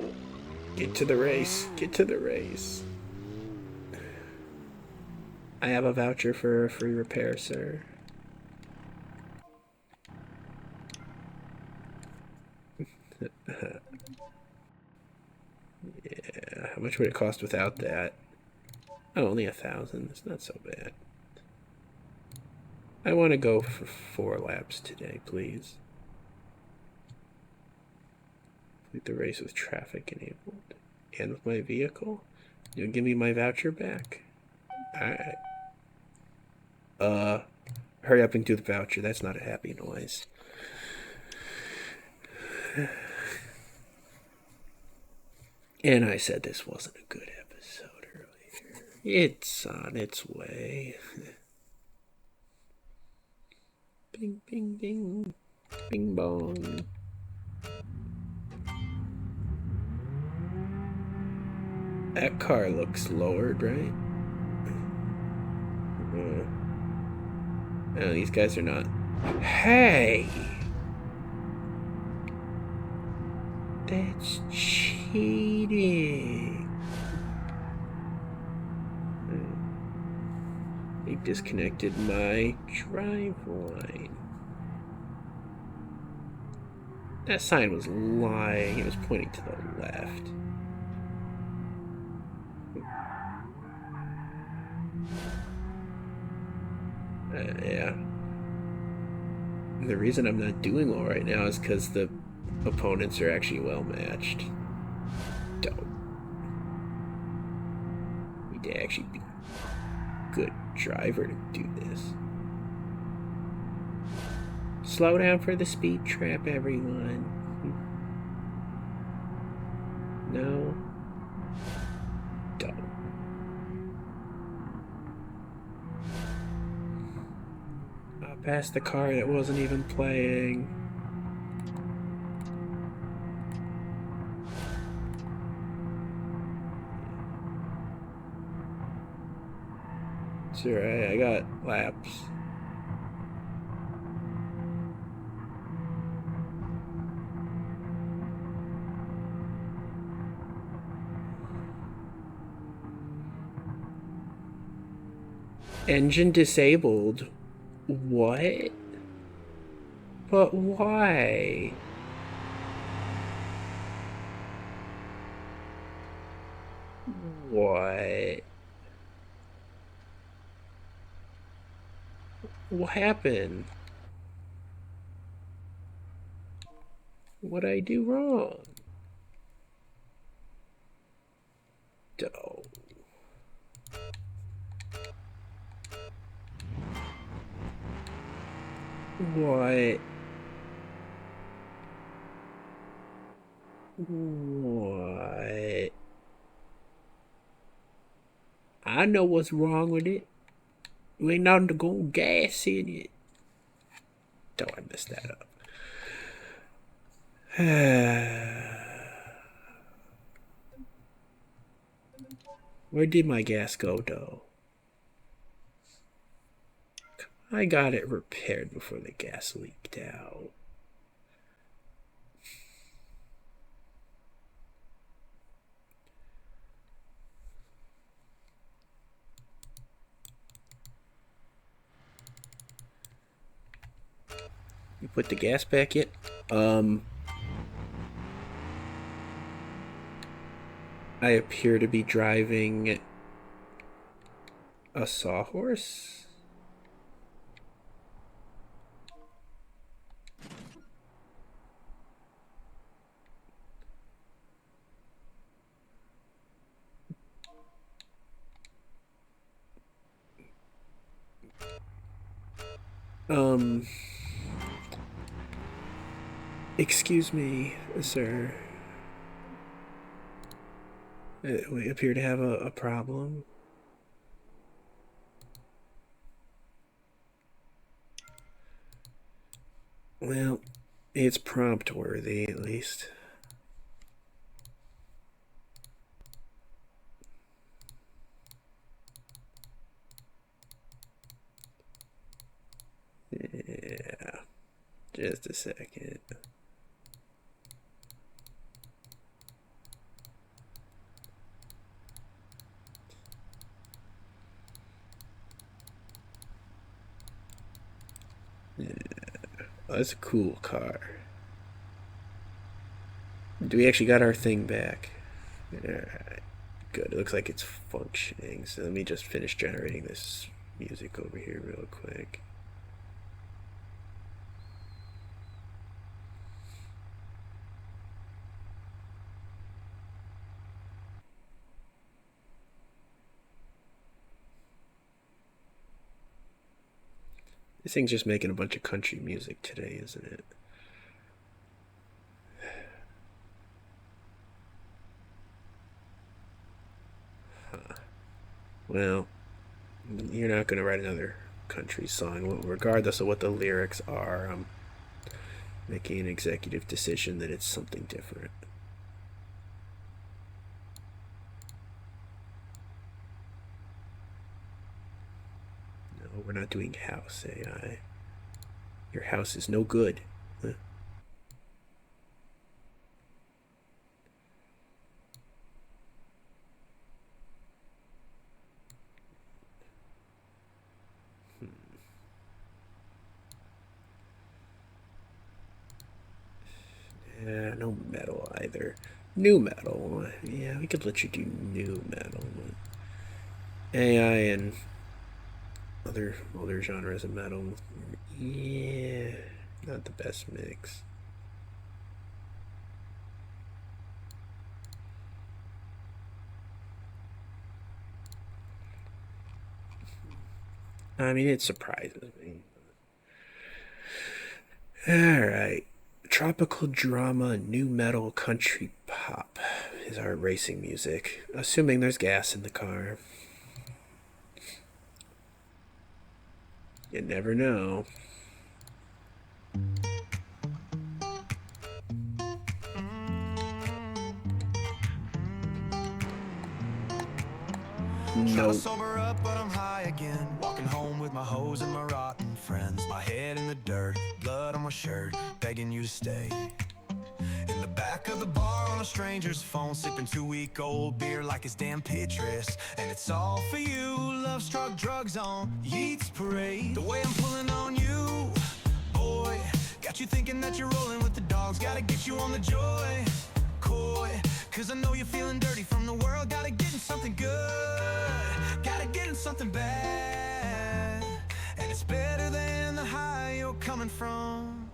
get to the race. Get to the race. I have a voucher for a free repair, sir. Yeah, how much would it cost without that? Oh, only 1,000. It's not so bad. I want to go for 4 laps today, please. Complete the race with traffic enabled. And with my vehicle. You'll give me my voucher back? Alright. Hurry up and do the voucher. That's not a happy noise. And I said this wasn't a good episode earlier. It's on its way. Bing, bing, bing. Bing, bong. That car looks lowered, right? Oh, these guys are not. Hey! That's cheating. They disconnected my drive line. That sign was lying. It was pointing to the left. Yeah. The reason I'm not doing well right now is because the opponents are actually well matched. Don't. Need to actually be a good driver to do this. Slow down for the speed trap, everyone. No. Don't. I passed the car that wasn't even playing. It's alright, I got laps. Engine disabled. What? But why? What? What happened? What'd I do wrong? Oh. What? What? I know what's wrong with it. You ain't nothing to go gas in it. Oh, I messed that up. Where did my gas go, though? I got it repaired before the gas leaked out. You put the gas back in? I appear to be driving a sawhorse? Excuse me, sir. We appear to have a problem. Well, it's prompt worthy, at least. Yeah, just a second. Yeah. Oh, that's a cool car. Do we actually got our thing back? Alright, good. It looks like it's functioning. So let me just finish generating this music over here real quick. This thing's just making a bunch of country music today, isn't it? Huh. Well, you're not going to write another country song, regardless of what the lyrics are. I'm making an executive decision that it's something different. No, we're not doing house AI. Your house is no good. Huh? Yeah, no metal either. New metal. Yeah, we could let you do new metal. AI and other older genres of metal. Yeah, not the best mix. I mean, it surprises me. Alright. Tropical drama, new metal, country pop is our racing music. Assuming there's gas in the car. You never know. Trying No. to sober up, but I'm high again. Walking home with my hoes and my rotten friends. My head in the dirt, blood on my shirt, begging you to stay. In the back of the bar on a stranger's phone, sipping 2-week-old beer like it's damn Petrus. And it's all for you, love struck drugs on Yeats Parade. The way I'm pulling on you, boy, got you thinking that you're rolling with the dogs. Gotta get you on the joy, coy, cause I know you're feeling dirty from the world. Gotta get in something good, gotta get in something bad. And it's better than the high you're coming from.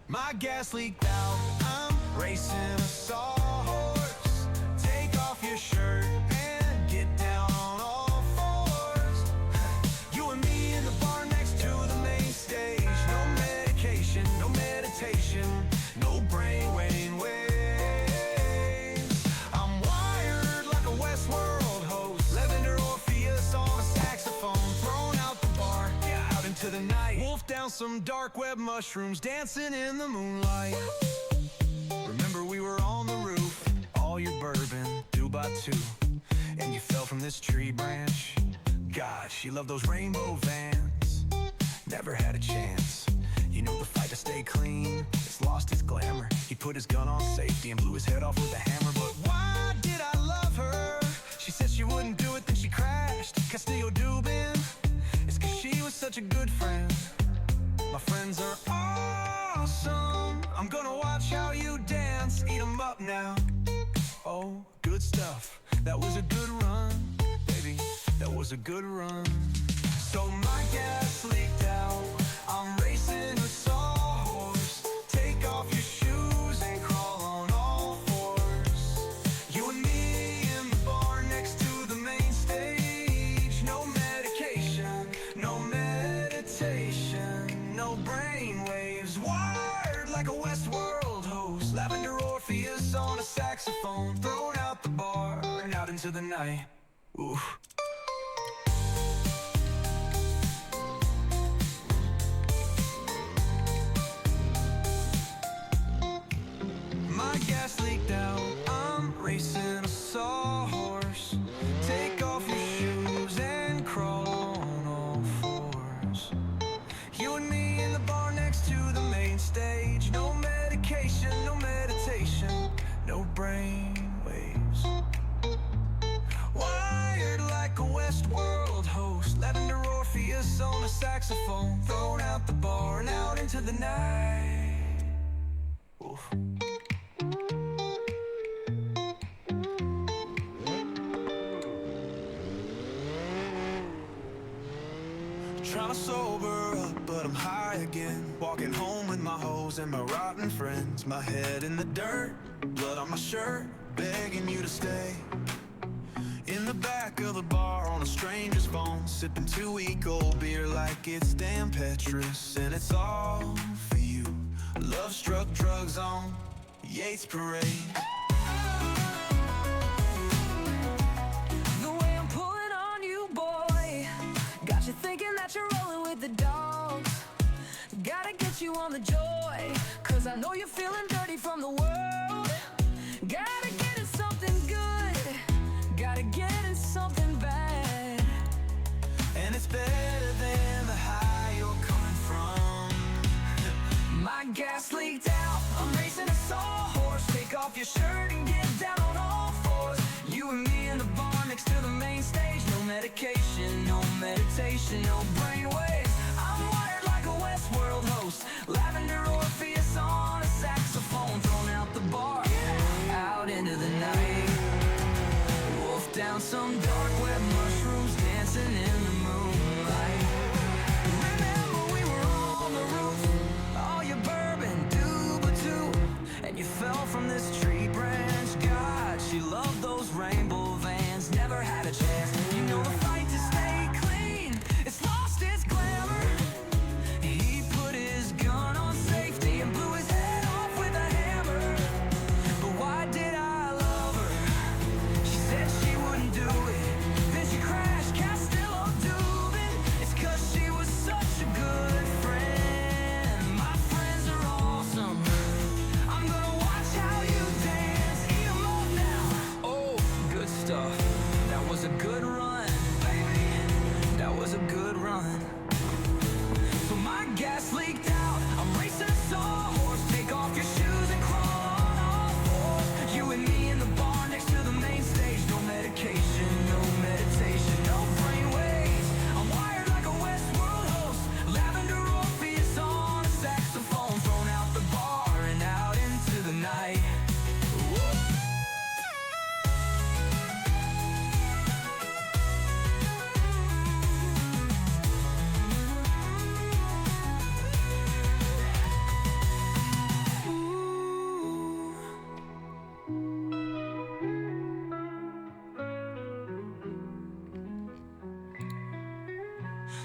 My gas leaked out, I'm racing a sawhorse. Take off your shirt and get down on all fours. You and me in the bar next to the main stage. No medication, no meditation, no brainwave waves. I'm wired like a Westworld host. Lavender Orpheus on a saxophone. Thrown out the bar, yeah, out into the night. Wolf down some dark web mushrooms, dancing in the moonlight. Remember we were on the roof, all your bourbon, 2 by 2, and you fell from this tree branch. God, she loved those rainbow vans, never had a chance. You know the fight to stay clean, it's lost its glamour. He put his gun on safety and blew his head off with a hammer. But why did I love her? She said she wouldn't do it, then she crashed. Castillo Dubin, it's cause she was such a good friend. My friends are awesome, I'm gonna watch how you dance, eat 'em up now. Oh, good stuff, that was a good run, baby, that was a good run. So my gas leaked out, I'm racing a sawhorse. Take off your shoes and crawl on all fours. You and me in the bar next to the main stage. No medication, no meditation, no brain waves. Wired like a Westworld host. Lavender Orpheus on a saxophone. Thrown out the bar and out into the night. Ooh. My gas leaked out, I'm racing a sawhorse. Take off your shoes and crawl on all fours. You and me in the bar next to the main stage. No medication, no meditation, no brain waves. Wired like a Westworld host. Lavender Orpheus on a saxophone. Thrown out the bar and out into the night. Oof. Trying to sober up, but I'm high again. Walking home with my hoes and my rotten friends. My head in the dirt, blood on my shirt, begging you to stay. In the back of the bar on a stranger's phone, sipping 2-week-old beer like it's damn Petrus. And it's all for you. Love struck drugs on Yeats Parade. Thinking that you're rolling with the dogs. Gotta get you on the joy, cause I know you're feeling dirty from the world. Gotta get in something good, gotta get in something bad. And it's better than the high you're coming from. My gas leaked out, I'm racing a sawhorse. Take off your shirt and get down on all fours. You and me in the bar next to the main stage. No medication, no meditation, no brain waves. I'm wired like a Westworld host. Lavender Orpheus on a saxophone. Thrown out the bar, out into the night. Wolf down some dark web mushrooms, dancing in the moonlight. Remember we were on the roof, all your bourbon, 2 by 2, and you fell from this tree branch. God, she loved those rainbow vans, never had a chance. You know the fight to stay clean, it's lost its glamour. He put his gun on safety and blew his head off with a hammer. But why did I love her? She said she wouldn't do it,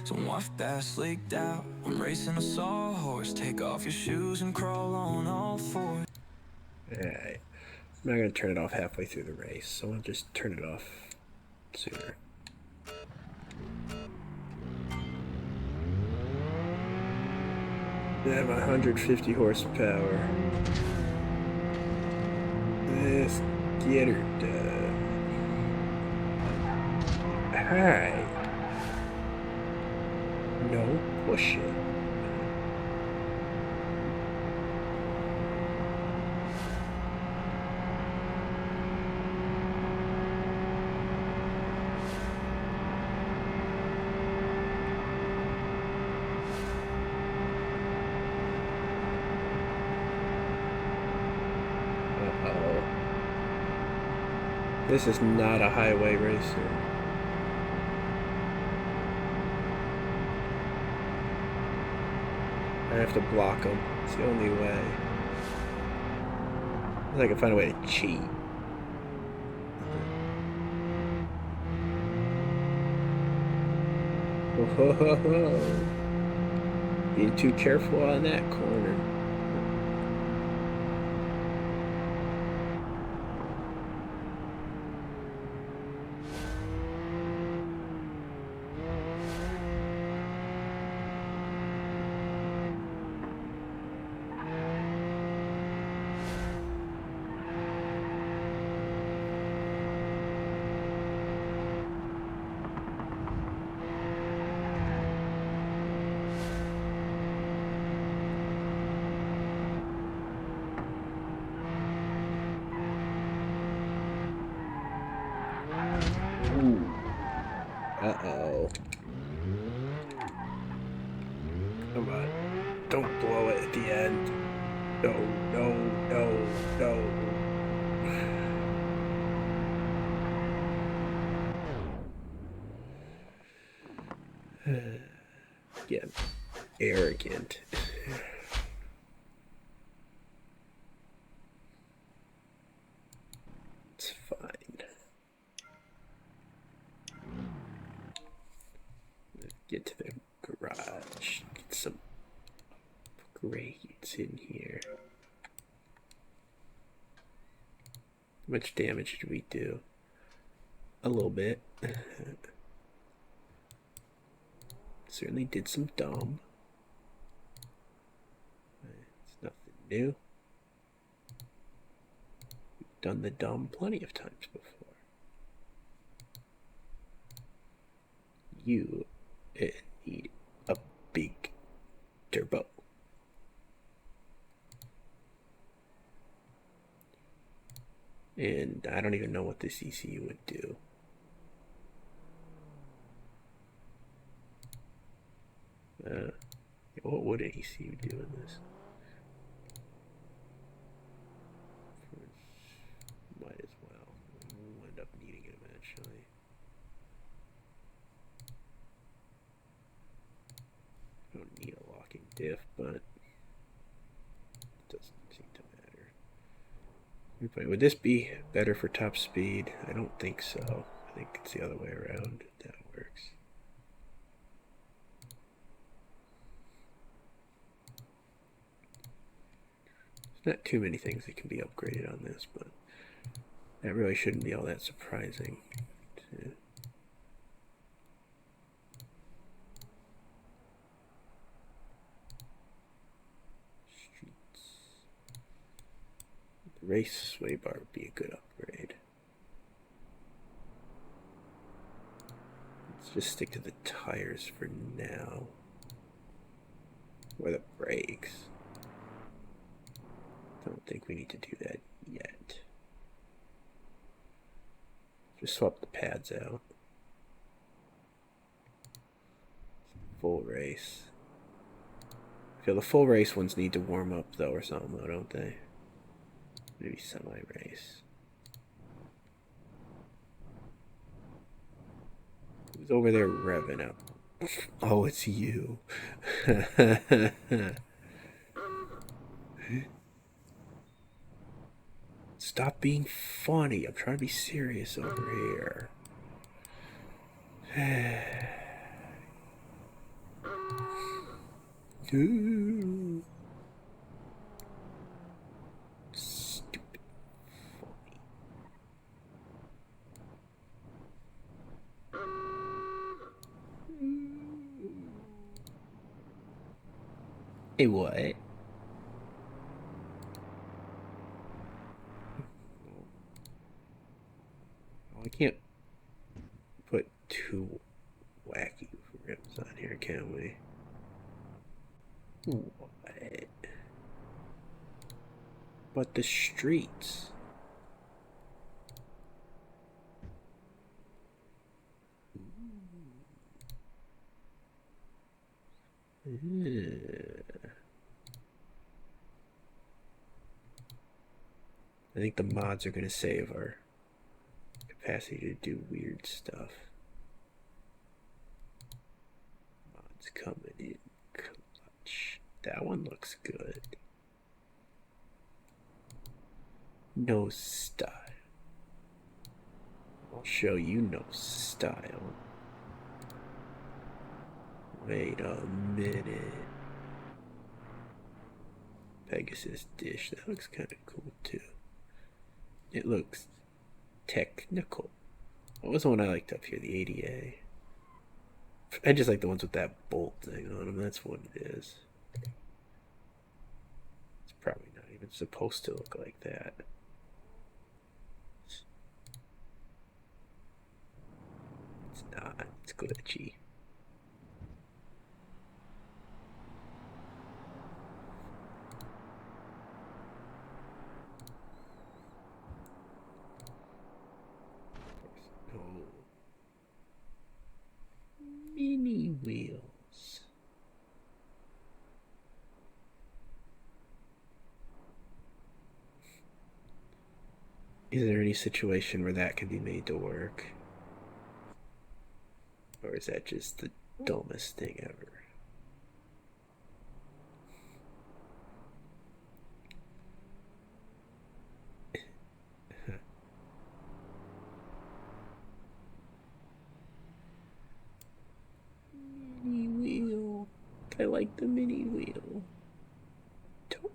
So wash that leaked out. I'm racing a sawhorse. Take off your shoes and crawl on all fours. Alright. I'm not going to turn it off halfway through the race, so I'll just turn it off sooner. I have 150 horsepower. Let's get her done. Hi. No pushing. This is not a highway racer. I have to block them. It's the only way. I can find a way to cheat. Whoa. Being too careful on that corner. Uh-oh. Come on. Don't blow it at the end. No, no, no, no. Again, arrogant. It's fine. Get to the garage, get some grades in here. How much damage did we do? A little bit. Certainly did some dumb. It's nothing new. We've done the dumb plenty of times before. You need a big turbo. And I don't even know what this ECU would do. What would an ECU do in this? Might as well. We'll end up needing it eventually. I don't need a locking diff, but it doesn't seem to matter. Would this be better for top speed? I don't think so. I think it's the other way around. That works. There's not too many things that can be upgraded on this, but that really shouldn't be all that surprising. Race sway bar would be a good upgrade. Let's just stick to the tires for now. Or the brakes. Don't think we need to do that yet. Just swap the pads out. Full race. I feel the full race ones need to warm up though or something though, don't they? Maybe semi-race. Who's over there revving up? Oh, it's you. Stop being funny. I'm trying to be serious over here. Ooh. Stupid phony. Hey, what? Oh, I can't put two wacky rims on here, can we? What? But the streets. I think the mods are going to save our capacity to do weird stuff. Mods coming in clutch. That one looks good. No style. I'll show you no style. Wait a minute. Pegasus dish. That looks kind of cool too. It looks technical. What was the one I liked up here? The ADA. I just like the ones with that bolt thing on them. That's what it is. It's probably not even supposed to look like that. It's not. It's glitchy. Mini wheels. Is there any situation where that can be made to work? Or is that just the dumbest thing ever? Mini wheel. I like the mini wheel. Don't.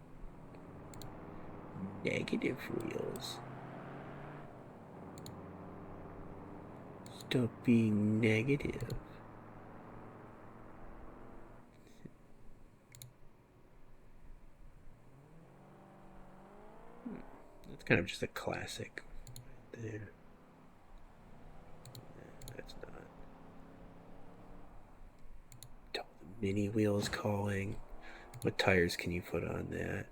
Negative wheels. Stop being negative. That's kind of just a classic right there. That's not. Oh, the mini wheel is calling. What tires can you put on that?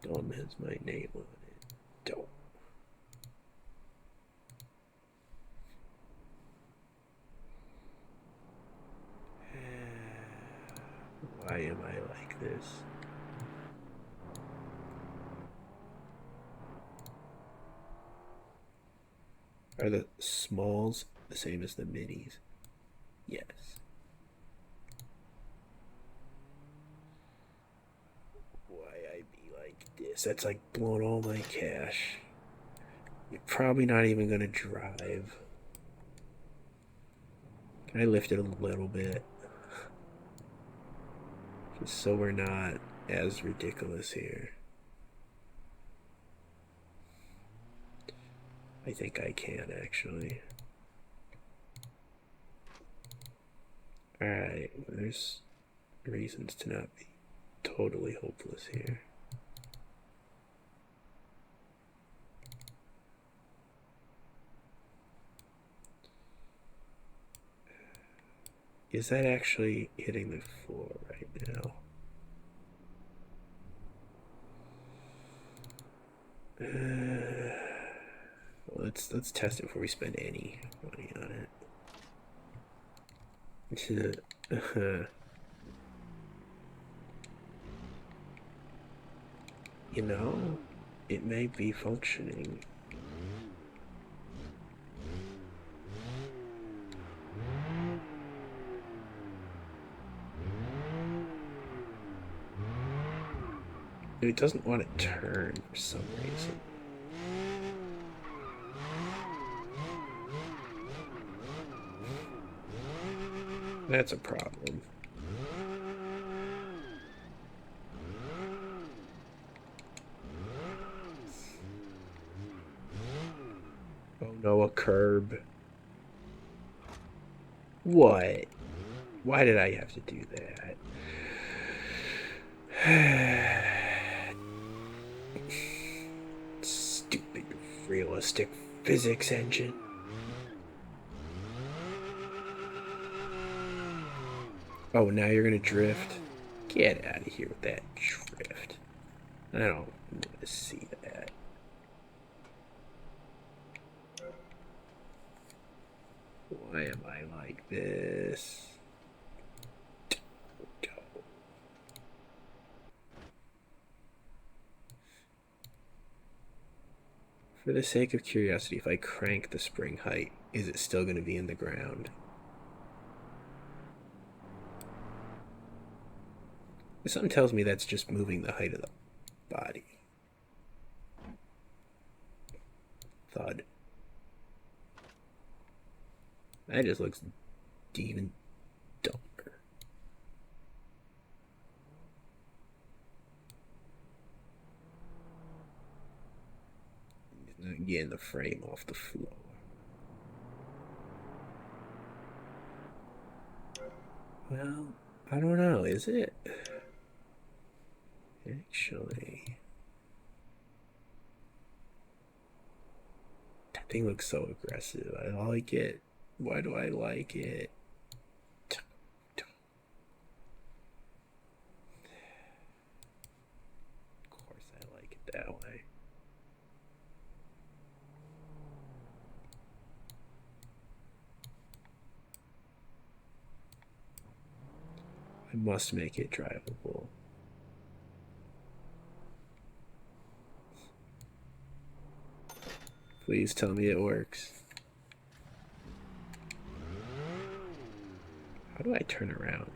The dome has my name on it. Don't. Why am I like this? Are the smalls the same as the minis? Yes. Why I be like this? That's like blowing all my cash. You're probably not even gonna drive. Can I lift it a little bit? Just so we're not as ridiculous here. I think I can actually. Alright, there's reasons to not be totally hopeless here. Is that actually hitting the floor right now? Let's test it before we spend any money on it. You know, it may be functioning. It doesn't want to turn for some reason. That's a problem. Oh no, a curb. What? Why did I have to do that? Stupid realistic physics engine. Oh, now you're gonna drift? Get out of here with that drift. I don't want to see that. Why am I like this? For the sake of curiosity, if I crank the spring height, is it still going to be in the ground? Something tells me that's just moving the height of the body. Thud. That just looks even dumber. Not getting the frame off the floor. Well, I don't know, is it? Actually, that thing looks so aggressive. I like it. Why do I like it? Of course I like it that way. I must make it drivable. Please tell me it works. How do I turn around?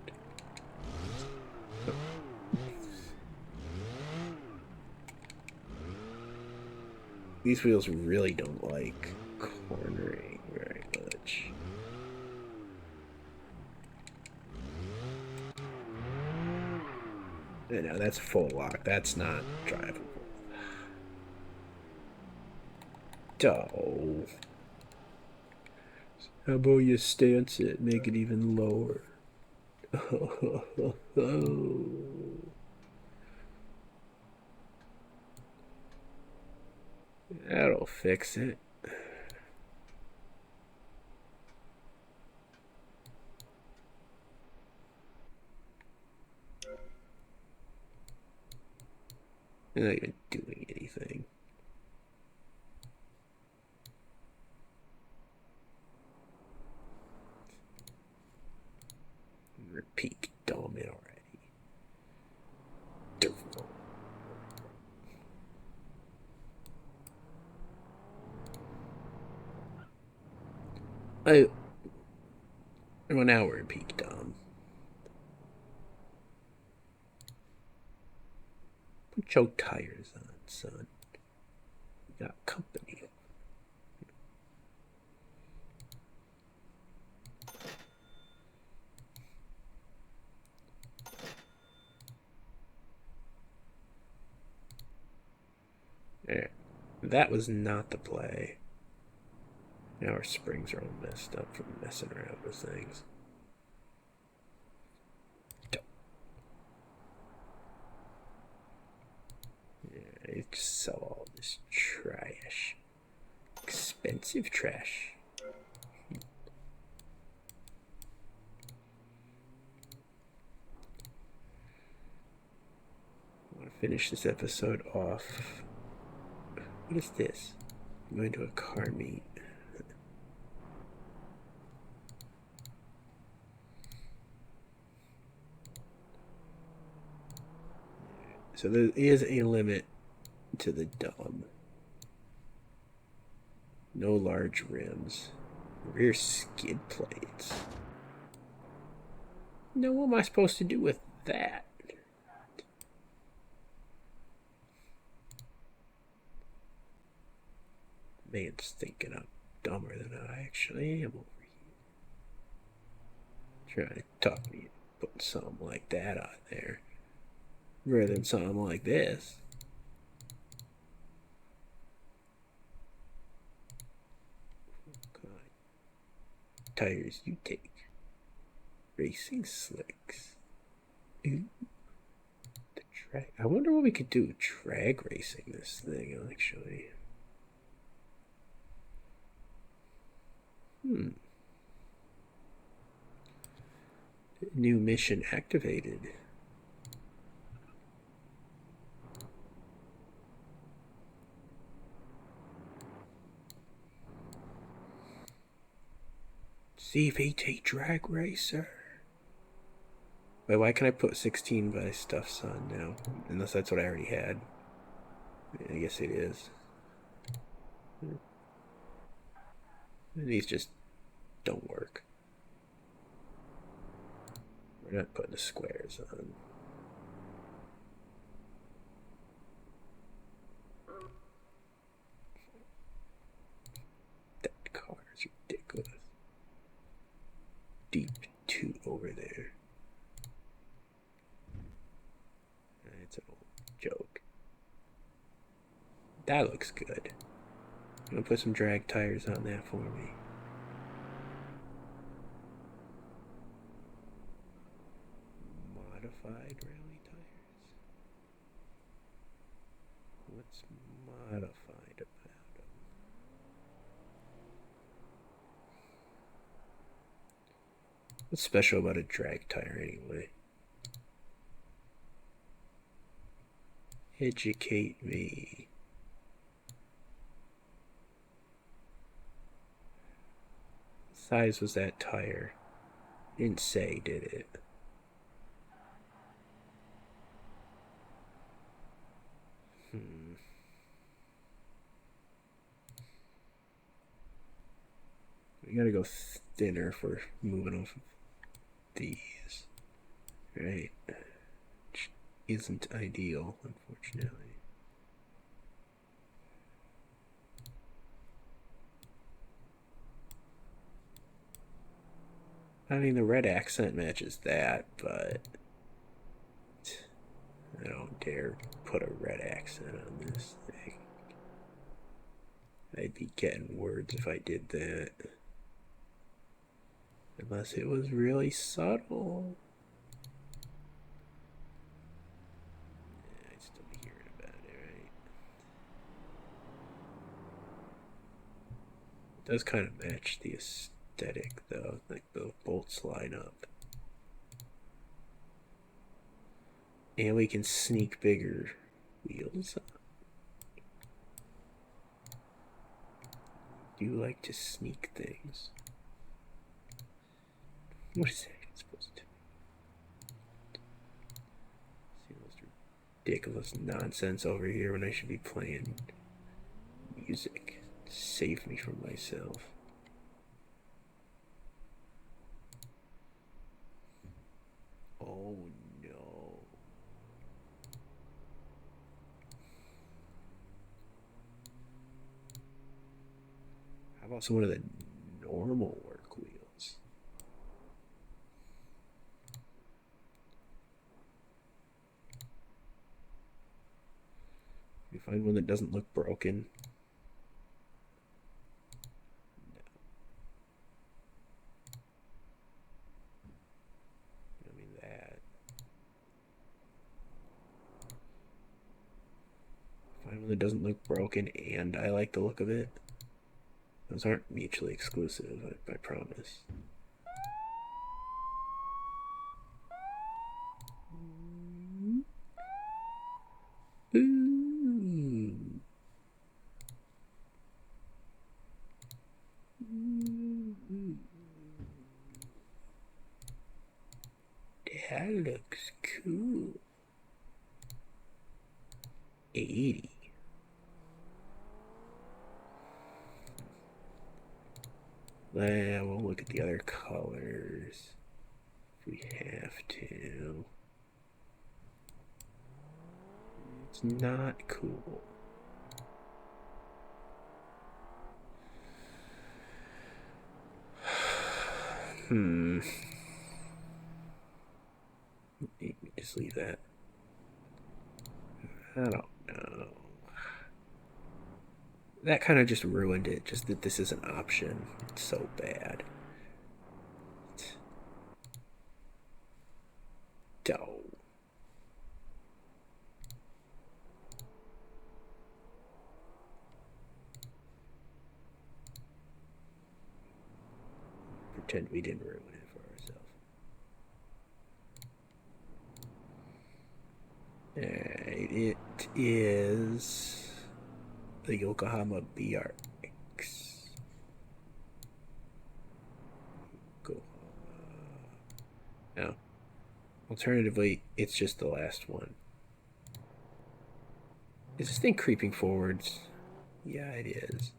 These wheels really don't like cornering very much. No, that's full lock. That's not drivable. Oh. How about you stance it, make it even lower? That'll fix it. I'm not even doing anything. Repeat, dumb it already. Well, now we're in peak dumb. Put your tires on, son. You got company. There. That was not the play. Now our springs are all messed up from messing around with things. Yeah, I just sell all this trash. Expensive trash. I want to finish this episode off. What is this? I'm going to a car meet. So there is a limit to the dumb. No large rims. Rear skid plates. Now what am I supposed to do with that? Man's thinking I'm dumber than I actually am over here. Trying to talk me into putting something like that on there. Rather than something like this. God. Tires you take. Racing slicks. Ooh. The drag. I wonder what we could do with drag racing this thing, actually. New mission activated. CVT drag racer. Wait, why can I put 16 by stuffs on now? Unless that's what I already had. I guess it is. These just don't work. We're not putting the squares on. That car is ridiculous. Deep 2 over there. It's an old joke. That looks good. I'm gonna put some drag tires on that for me. Modified rally tires? What's modified about them? What's special about a drag tire anyway? Educate me. What size was that tire? Didn't say, did it? We gotta go thinner for moving off of these. Right? Which isn't ideal, unfortunately. I mean, the red accent matches that, but I don't dare put a red accent on this thing. I'd be getting words if I did that. Unless it was really subtle. Yeah, I'd still be hearing about it, right? It does kind of match the aesthetic, though. Like the bolts line up. And we can sneak bigger wheels up. Do you like to sneak things? What is that supposed to be? See all this ridiculous nonsense over here when I should be playing music. Save me from myself. Oh no. How about some of the normal work wheels? You find one that doesn't look broken. No. I mean that. Find one that doesn't look broken and I like the look of it. Those aren't mutually exclusive, I promise. Ooh. That looks cool. 80. We'll look at the other colors if we have to. It's not cool. Just leave that. I don't know. That kind of just ruined it, just that this is an option. It's so bad. Dough. Pretend we didn't ruin it for ourselves. Alright, it is the Yokohama BRX. No. Alternatively, it's just the last one. Is this thing creeping forwards? Yeah, it is.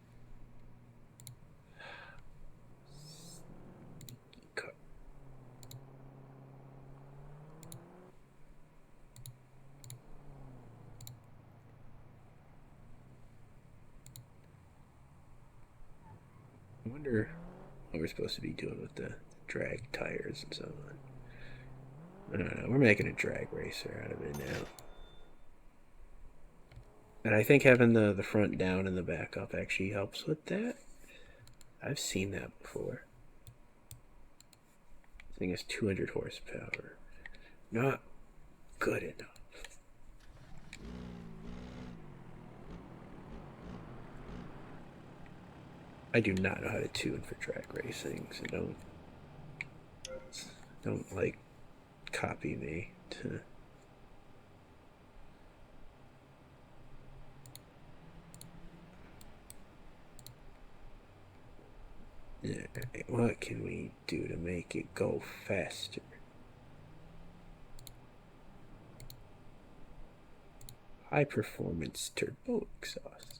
I wonder what we're supposed to be doing with the drag tires and so on. I don't know. We're making a drag racer out of it now. And I think having the front down and the back up actually helps with that. I've seen that before. This thing has 200 horsepower. Not good enough. I do not know how to tune for drag racing, so don't like copy me to. Yeah, what can we do to make it go faster? High performance turbo exhaust.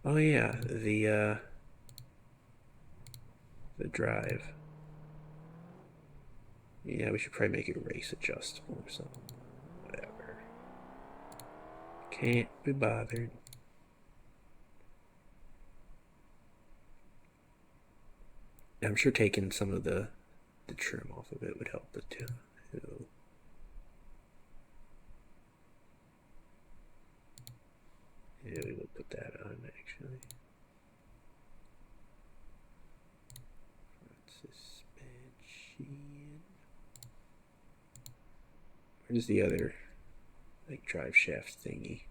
Oh yeah, the drive. Yeah, we should probably make it race adjustable or something. Whatever. Can't be bothered. I'm sure taking some of the trim off of it would help it too. Yeah, we will put that on actually. Suspension. Where's the other, like, drive shaft thingy?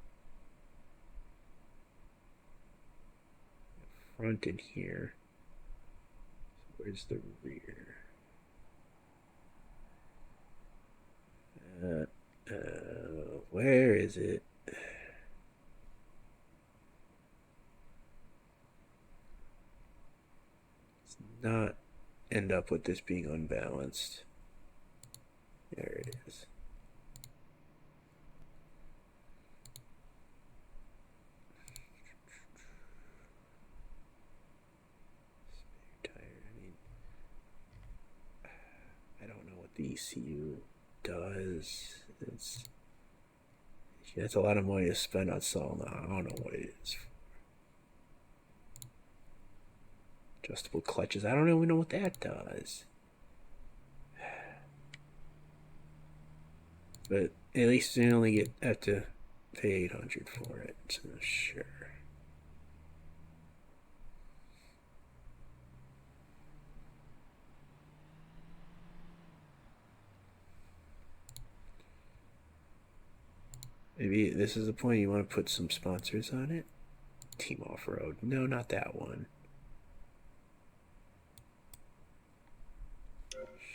Front in here. So where's the rear? Where is it? Let's not end up with this being unbalanced. There it is. Spare tire. I mean, I don't know what the ECU does. That's a lot of money to spend on solenoid. I don't know what it is. Adjustable clutches. I don't even know what that does. But at least you only have to pay 800 for it. So sure. Maybe this is the point you want to put some sponsors on it. Team Off-Road. No, not that one.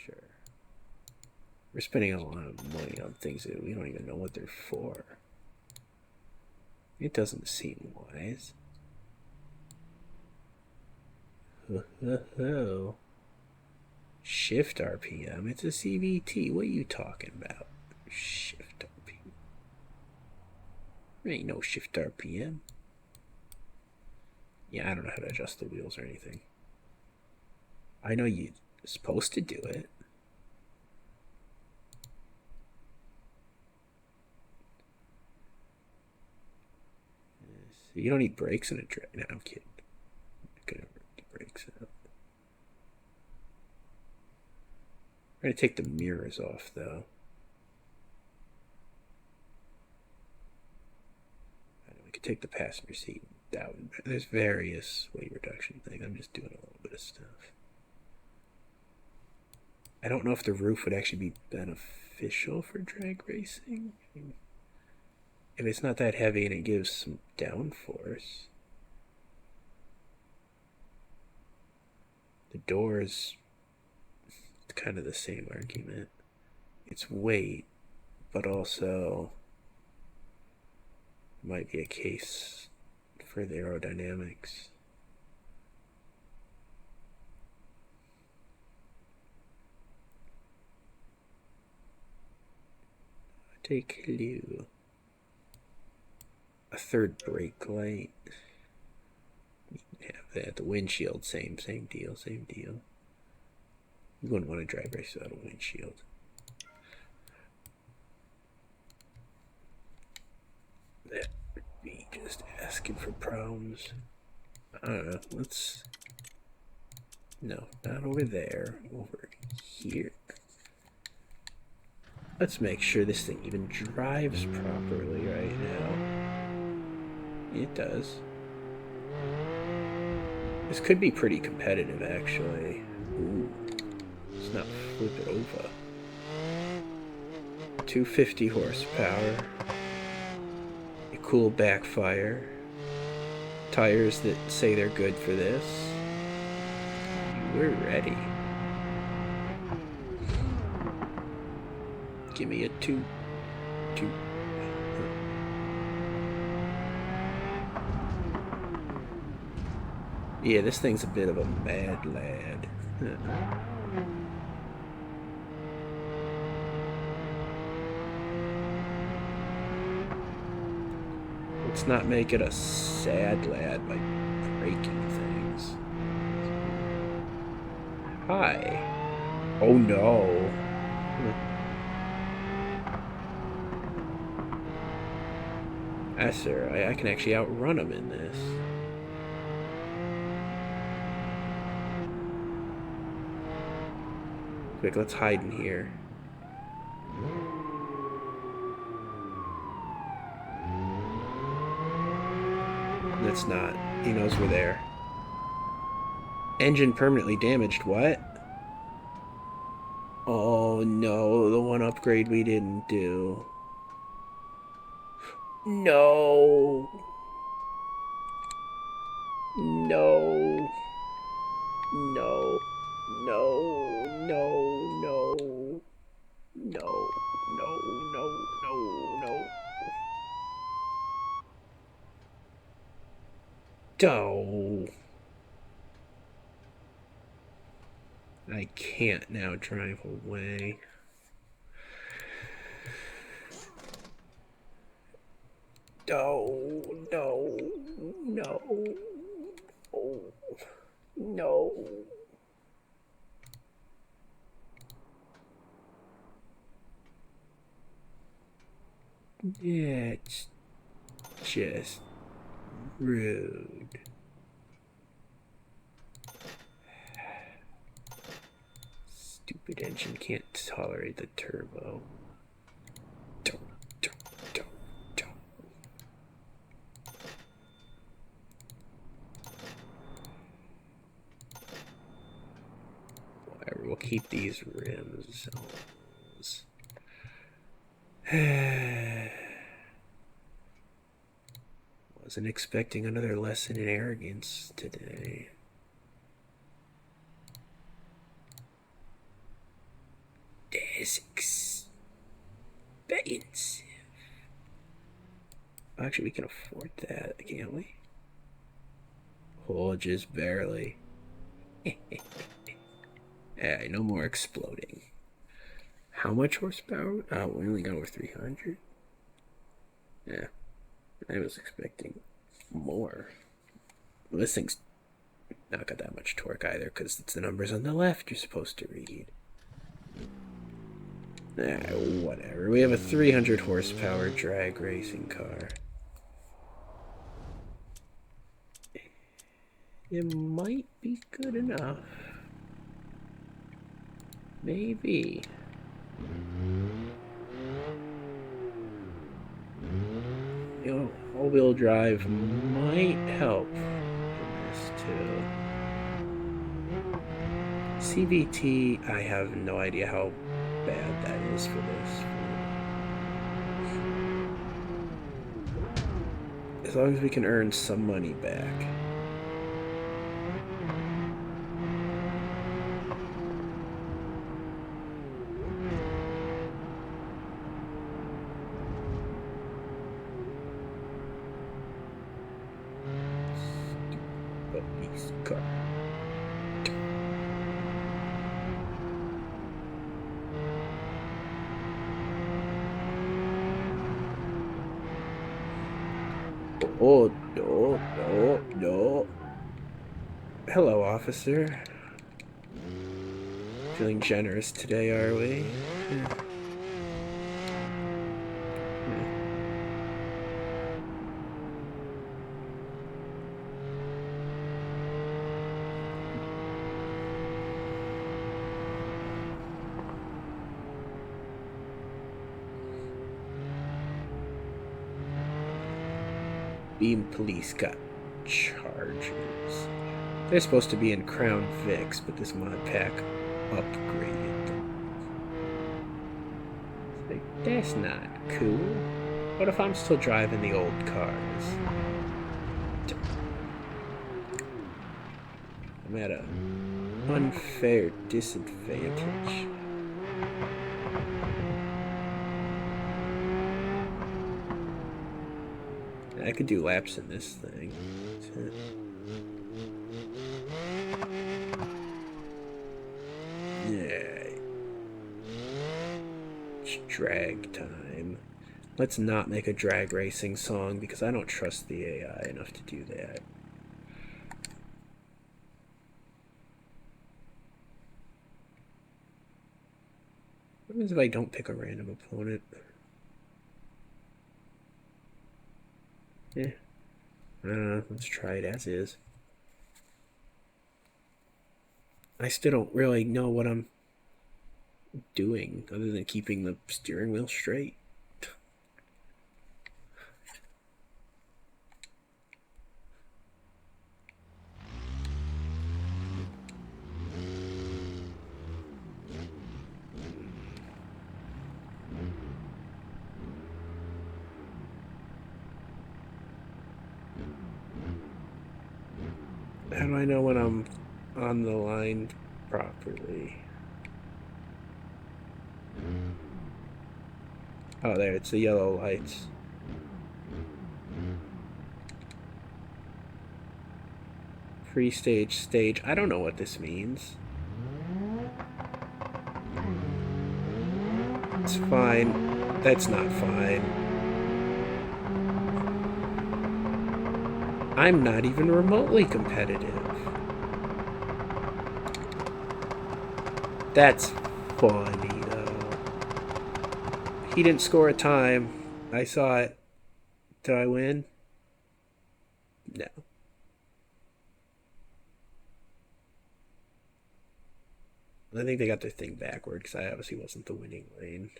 Sure. We're spending a lot of money on things that we don't even know what they're for. It doesn't seem wise. Shift RPM. It's a CVT. What are you talking about? Shift RPM. There ain't no shift RPM. Yeah, I don't know how to adjust the wheels or anything. I know you're supposed to do it. Let's So you don't need brakes in a drag. No, I'm kidding. I'm gonna rip the brakes out. I'm gonna take the mirrors off though. We could take the passenger seat down. There's various weight reduction things. I'm just doing a little bit of stuff. I don't know if the roof would actually be beneficial for drag racing. If it's not that heavy and it gives some downforce. The doors, it's kind of the same argument. It's weight, but also might be a case for the aerodynamics. Take clue. A third brake light. You can have that. The windshield, same deal. You wouldn't want to drag race without a windshield. That would be just asking for problems. I don't know. Let's. No, not over there. Over here. Let's make sure this thing even drives properly right now. It does. This could be pretty competitive, actually. Ooh. Let's not flip it over. 250 horsepower. A cool backfire. Tires that say they're good for this. We're ready. Give me a two. Yeah, this thing's a bit of a mad lad. Let's not make it a sad lad by breaking things. Hi. Oh no. Yes, sir. I can actually outrun him in this. Quick, let's hide in here. Let's not. He knows we're there. Engine permanently damaged. What? Oh no, the one upgrade we didn't do. No. No. No. No. No. No. No. No. Oh. I can't now drive away. No, no, no, oh, no. It's just rude. Stupid engine can't tolerate the turbo. Whatever, we'll keep these rims. Wasn't expecting another lesson in arrogance today. That's expensive. Actually, we can afford that, can't we? Oh, just barely. Yeah, no more exploding. How much horsepower? Oh, we only got over 300. Yeah, I was expecting more. Well, this thing's not got that much torque either, because it's the numbers on the left you're supposed to read. Whatever. We have a 300 horsepower drag racing car. it might be good enough. Maybe. You know, all-wheel drive might help in this too. CVT, I have no idea how bad that is for this. As long as we can earn some money back. Police car. Oh, no, no, no. Hello, officer. Feeling generous today, are we? Beam police got chargers. They're supposed to be in Crown Vics, but this mod pack upgraded them. Like, that's not cool. What if I'm still driving the old cars? I'm at an unfair disadvantage. I could do laps in this thing. Yeah. It's drag time. Let's not make a drag racing song because I don't trust the AI enough to do that. What happens if I don't pick a random opponent? Yeah. I don't know. Let's try it as is. I still don't really know what I'm doing other than keeping the steering wheel straight. How do I know when I'm on the line properly? Oh, there, it's the yellow lights. Pre-stage, stage. I don't know what this means. It's fine. That's not fine. I'm not even remotely competitive. That's funny, though. He didn't score a time. I saw it. Did I win? No. I think they got their thing backward because I obviously wasn't the winning lane.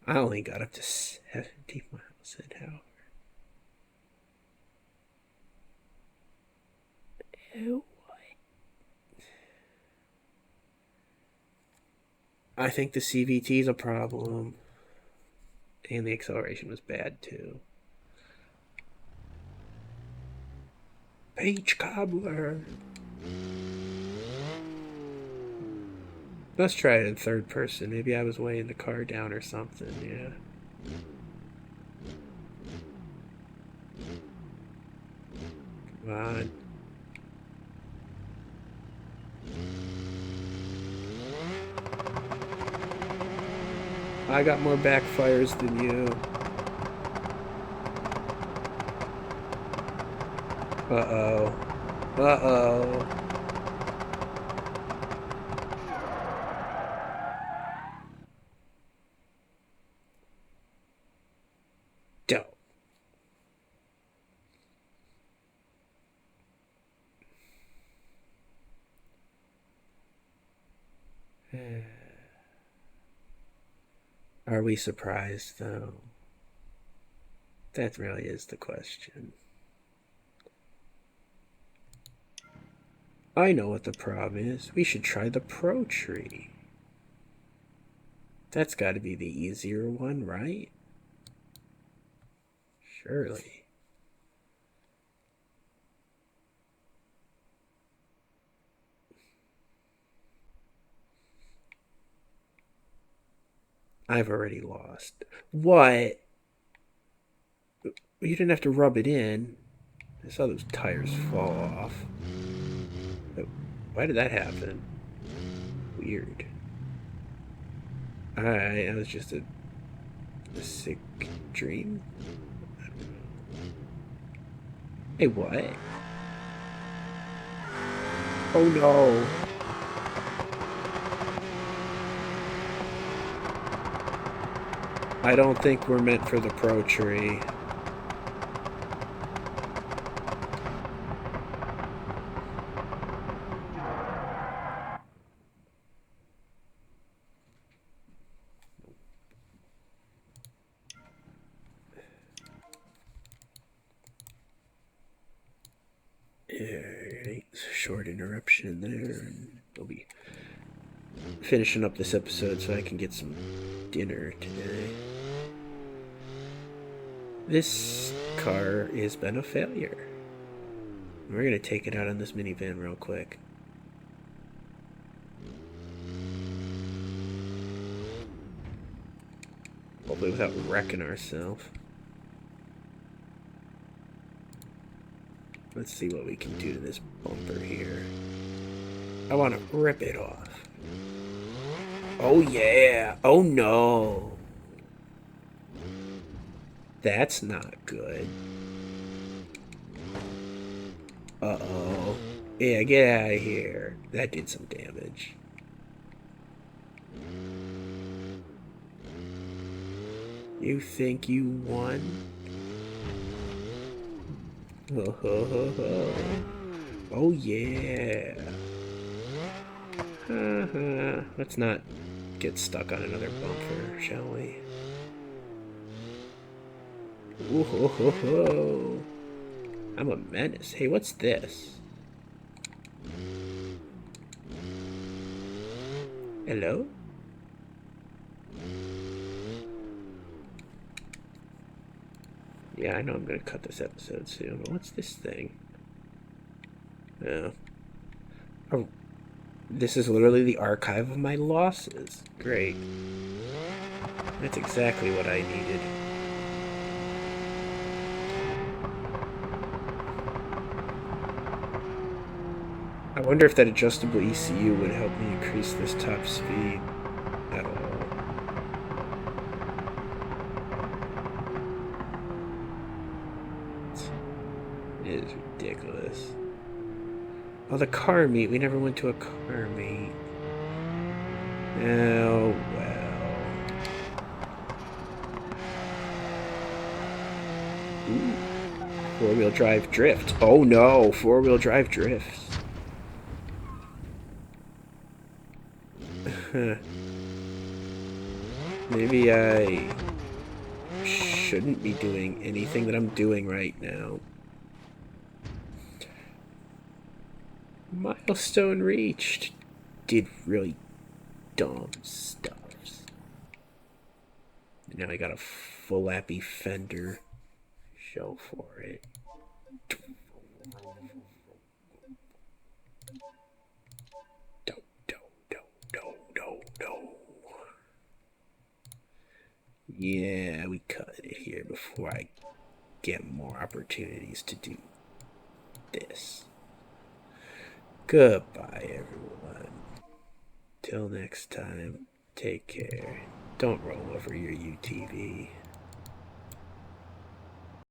I only got up to 70 miles an hour. Ew. I think the CVT is a problem. And the acceleration was bad too. Page Cobbler. Let's try it in third person. Maybe I was weighing the car down or something, yeah. Come on. I got more backfires than you. Uh-oh. Uh-oh. Don't. Are we surprised, though? That really is the question. I know what the problem is. We should try the Pro Tree. That's got to be the easier one, right? Surely. I've already lost. What? You didn't have to rub it in. I saw those tires fall off. But why did that happen? Weird. Alright, that was just a sick dream. I don't know. Hey, what? Oh no. I don't think we're meant for the Pro Tree. Short interruption there, and we'll be finishing up this episode so I can get some dinner today. This car has been a failure. We're gonna take it out on this minivan real quick. Hopefully without wrecking ourselves. Let's see what we can do to this bumper here. I want to rip it off. Oh yeah! Oh no! That's not good. Uh-oh. Yeah, get out of here. That did some damage. You think you won? Ho ho ho ho. Oh yeah. Let's not get stuck on another bumper, shall we? Ooh ho ho ho. I'm a menace. Hey, what's this? Hello? Yeah, I know I'm gonna cut this episode soon, but what's this thing? Oh, this is literally the archive of my losses. Great. That's exactly what I needed. I wonder if that adjustable ECU would help me increase this top speed at all. It is ridiculous. Oh, the car meet. We never went to a car meet. Oh, well. Ooh. Four-wheel drive drift. Oh, no. Four-wheel drive drifts. Maybe I shouldn't be doing anything that I'm doing right now. Milestone reached. Did really dumb stuff. Now I got a full lappy fender show for it. Yeah, we cut it here before I get more opportunities to do this. Goodbye, everyone. Till next time, take care. Don't roll over your UTV.